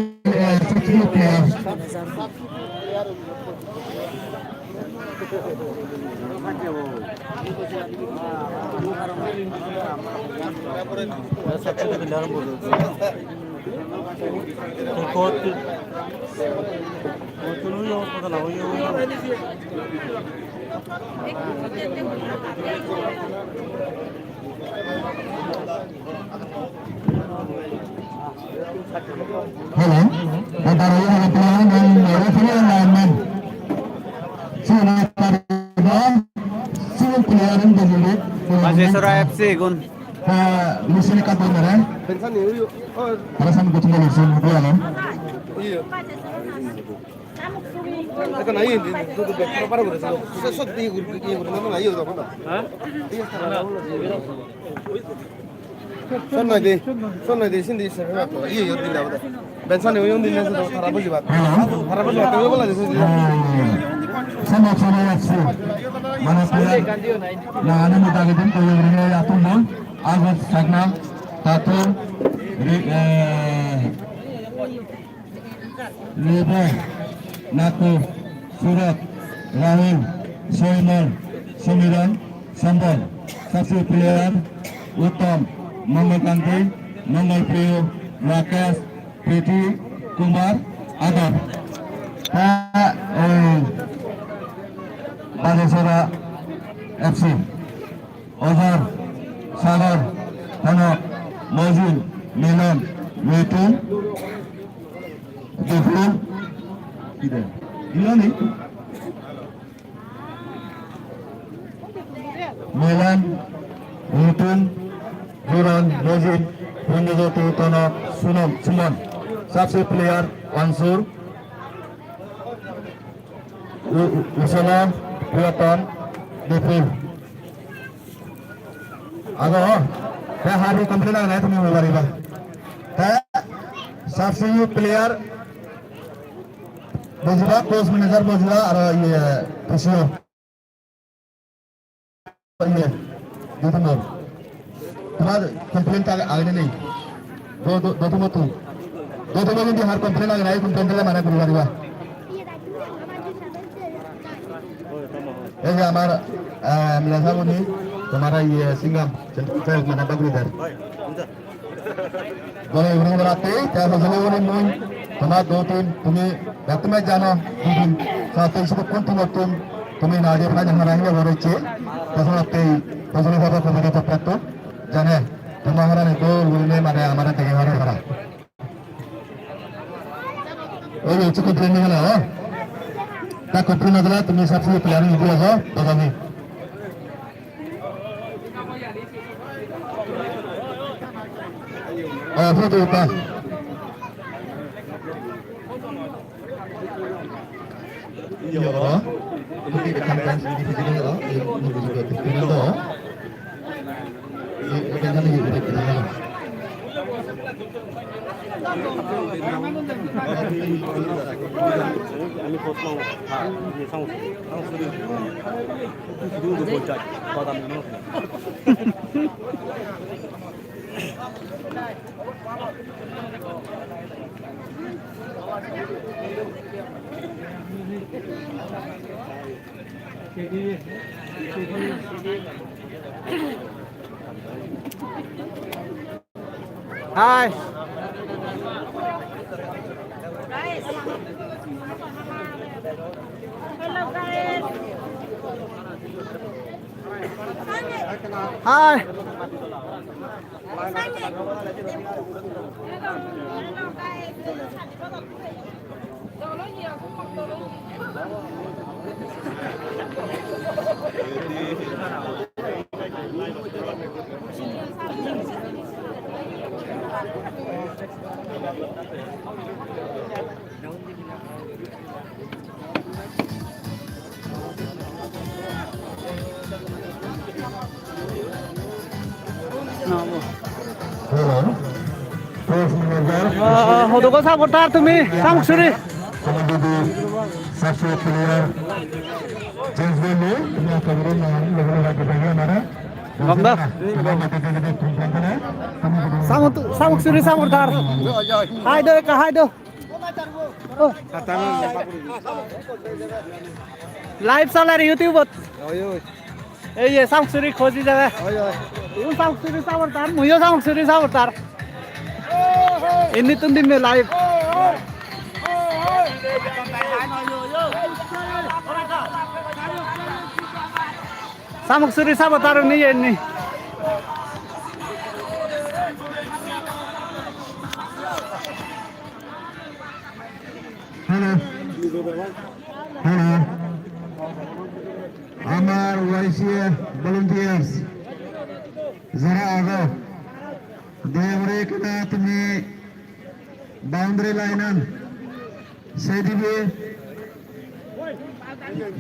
player. Hello, antara yang pelayan dan referee alignment. Sini sini pelayan begini. Majlisura FC gun. Musim kat mana? Bensan ini, oh Perasaan kucing balik sini pelayan. iya. Eka naik ini, itu berapa para guru sih? Sesuatu di guru nama naik itu apa? Hah? Sana di sini siapa tu? Iya iya di mana? Bensan ini yang di mana tu? Harapan jibat. Harapan jibat tu apa lagi? Sama FC. Mana pelayan? Nah, ane muda gitu, kalau ini ya tu non. Agus Sagna, Tatu, Lebe, Naku, Surat, Rahul, Soimon, Sumiran, Sambal, Saksi Pilihan, Uttam, Mangal Kanti, Mangal Priyo, Rakesh, Priti, Kumar, Adar. Bajasura FC, Ozar, Sagar, Hanok, Mojin, Milan, Metun, Dufun, ini Milan, Metun, Duran, Mojin, Punjajatu, Tanok, Sunam, Suman, Saksi player, Ansur, Usala, Priatan, Dufun. Agak, saya hari komplain lagi tu minggu baru bah. Saya subsidi player, bojula, coach manager bojula, ada ini presio. Ini, itu mor. Cuma komplain tak ada ni. Dua tu mungkin hari komplain lagi, komplain tu mana guru baru bah. Ini हमारा मिलासा बोनी तुम्हारा ये सिंगम चल mana bagri dar boleh uring berarti saya selalu boni mun तुम्हारा दो तीन तुम्हें वक्त में जाना दिन साथ ही सब कौन तुम तुम्हें नाजे अपना जहाँ रहेंगे वो रचे पसंद बाबा को मुझे तब तो जाने तुम्हारा ने दो उड़ने मारे हमारा तेरे मारे करा वो ये चुप ट्रेनिंग है ना tak komplain adalah तुम्हें सबसे pelayanan itu aja bagaimana apa tu apa iya ini kan sendiri sendiri lah ini juga terkena tu ini kan ini juga terkena আমি প্রশ্ন হ্যাঁ সংস্কৃতি দুটো বলতে কথা মনে Hai. Hai. Hodogo sabotar তুমি সামসুরি Sasha player James Bell ini akan berenang level kita mana Gomda সামসুরি সাবোতার হাই দে কা হাই দে লাইভ চালার ইউটিউবত এই যে সামসুরি খোঁজি যাবে you সামসুরি সাবোতার মুইও সামসুরি সাবোতার ini tuh tim live samuk suri sabotar ini Hello Hello Amar YCF volunteers Zara ago দেবরে কেনা তুমি বাউন্ডারি লাইনান সেই দিবে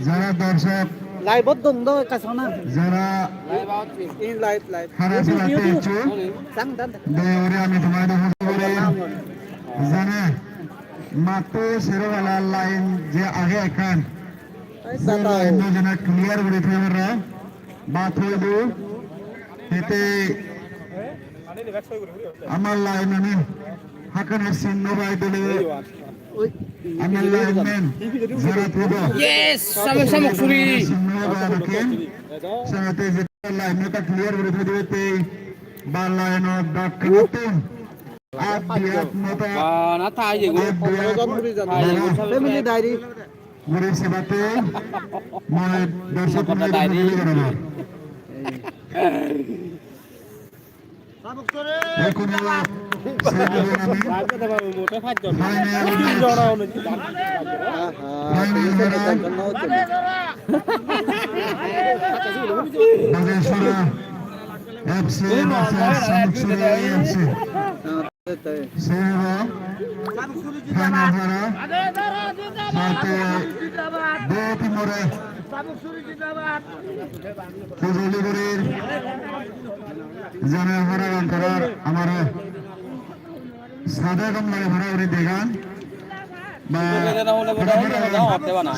যারা দর্শক লাইভ দন্দ কাছনা যারা ইন লাইভ হারাসিলাতে ইচ্ছু সাং দান দেবরে আমি তোমাদের করে জানে মাত্র সেরোওয়ালা লাইন যে আগে এখান লাইন যেন ক্লিয়ার করে থাকবে বাত হইব এতে আমার লাইন আমি হাকানের চিহ্ন বাই দিলে আমার লাইনম্যান যারা থাকব ইয়েস সামুক সুরি চিহ্ন বাই রাখেন সাথে যে লাইনটা ক্লিয়ার করে দিতে বা লাইন দক্ষিণ আপ বিয়াত মতো না তাই যে ফ্যামিলি ডায়েরি গুরে সেবাতে মই দর্শক ডায়েরি করব এখন জানার হারাগান করার আমার সাদা কমলারে ভরাভরি দেগান বা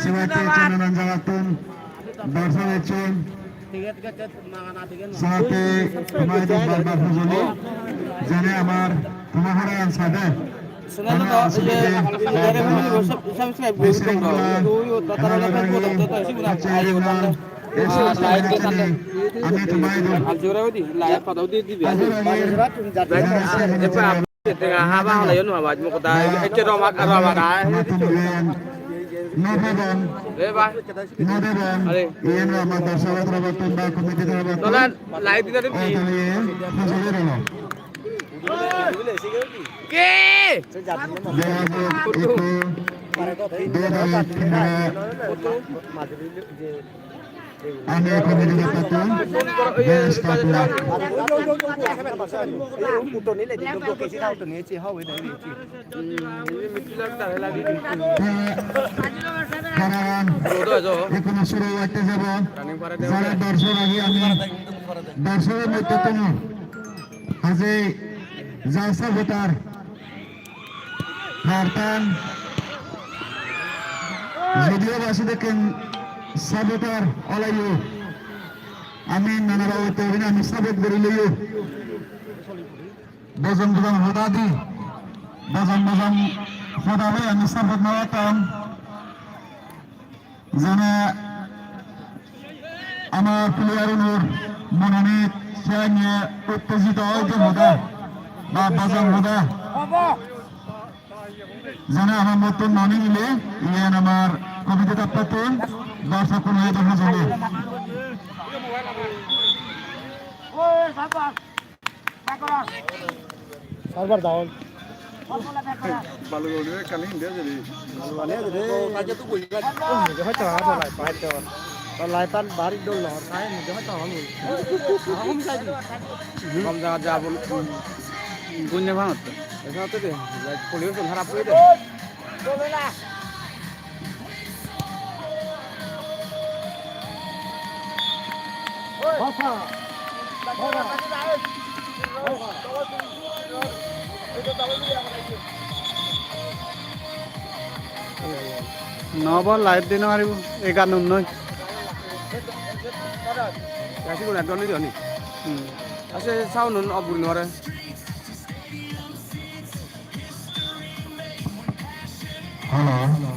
সিমাতে চেনান জাগাতুন দর্শক এচুন সাথে তোমায় বারবার ফুজলি জানে আমার তোমার হারাগান সাদা আমি তোমায় আমি কমিটি করতে বেশ কাটলা এখন শুরু হইতে যাব যারা দর্শক আগে আমি দর্শকের নেতৃত্ব হাজে জালসা ভোটার হারতান যদিও বাসী দেখেন সাবতার অলাইও আমি নানাবাবু তৈরি আমি সাবত করে লইও বজন বজন হদা দি বজন বজন হদালে আমি সাবত নাওয়াতাম জানা আমার প্লেয়ারের মননে সে নিয়ে উত্তেজিত হয় যে হদা বা বজন হদা জানা আমার মতন মনে নিলে ইয়ান আমার কবিতা পাতুন দর্শক হয়ে দেখা যাবে সার্ভার ডাউন লাইপান বাড়ি দৌড় খায় নিজে হয়তো হলু কম জায়গা যা বল গুঞ্জে ভাঙত এখানে তো পরিবেশ খারাপ করে দে নব লাইট দিন মারিব 11 Kasi ko na doon ni Johnny. Kasi sao nun obul nore. Hello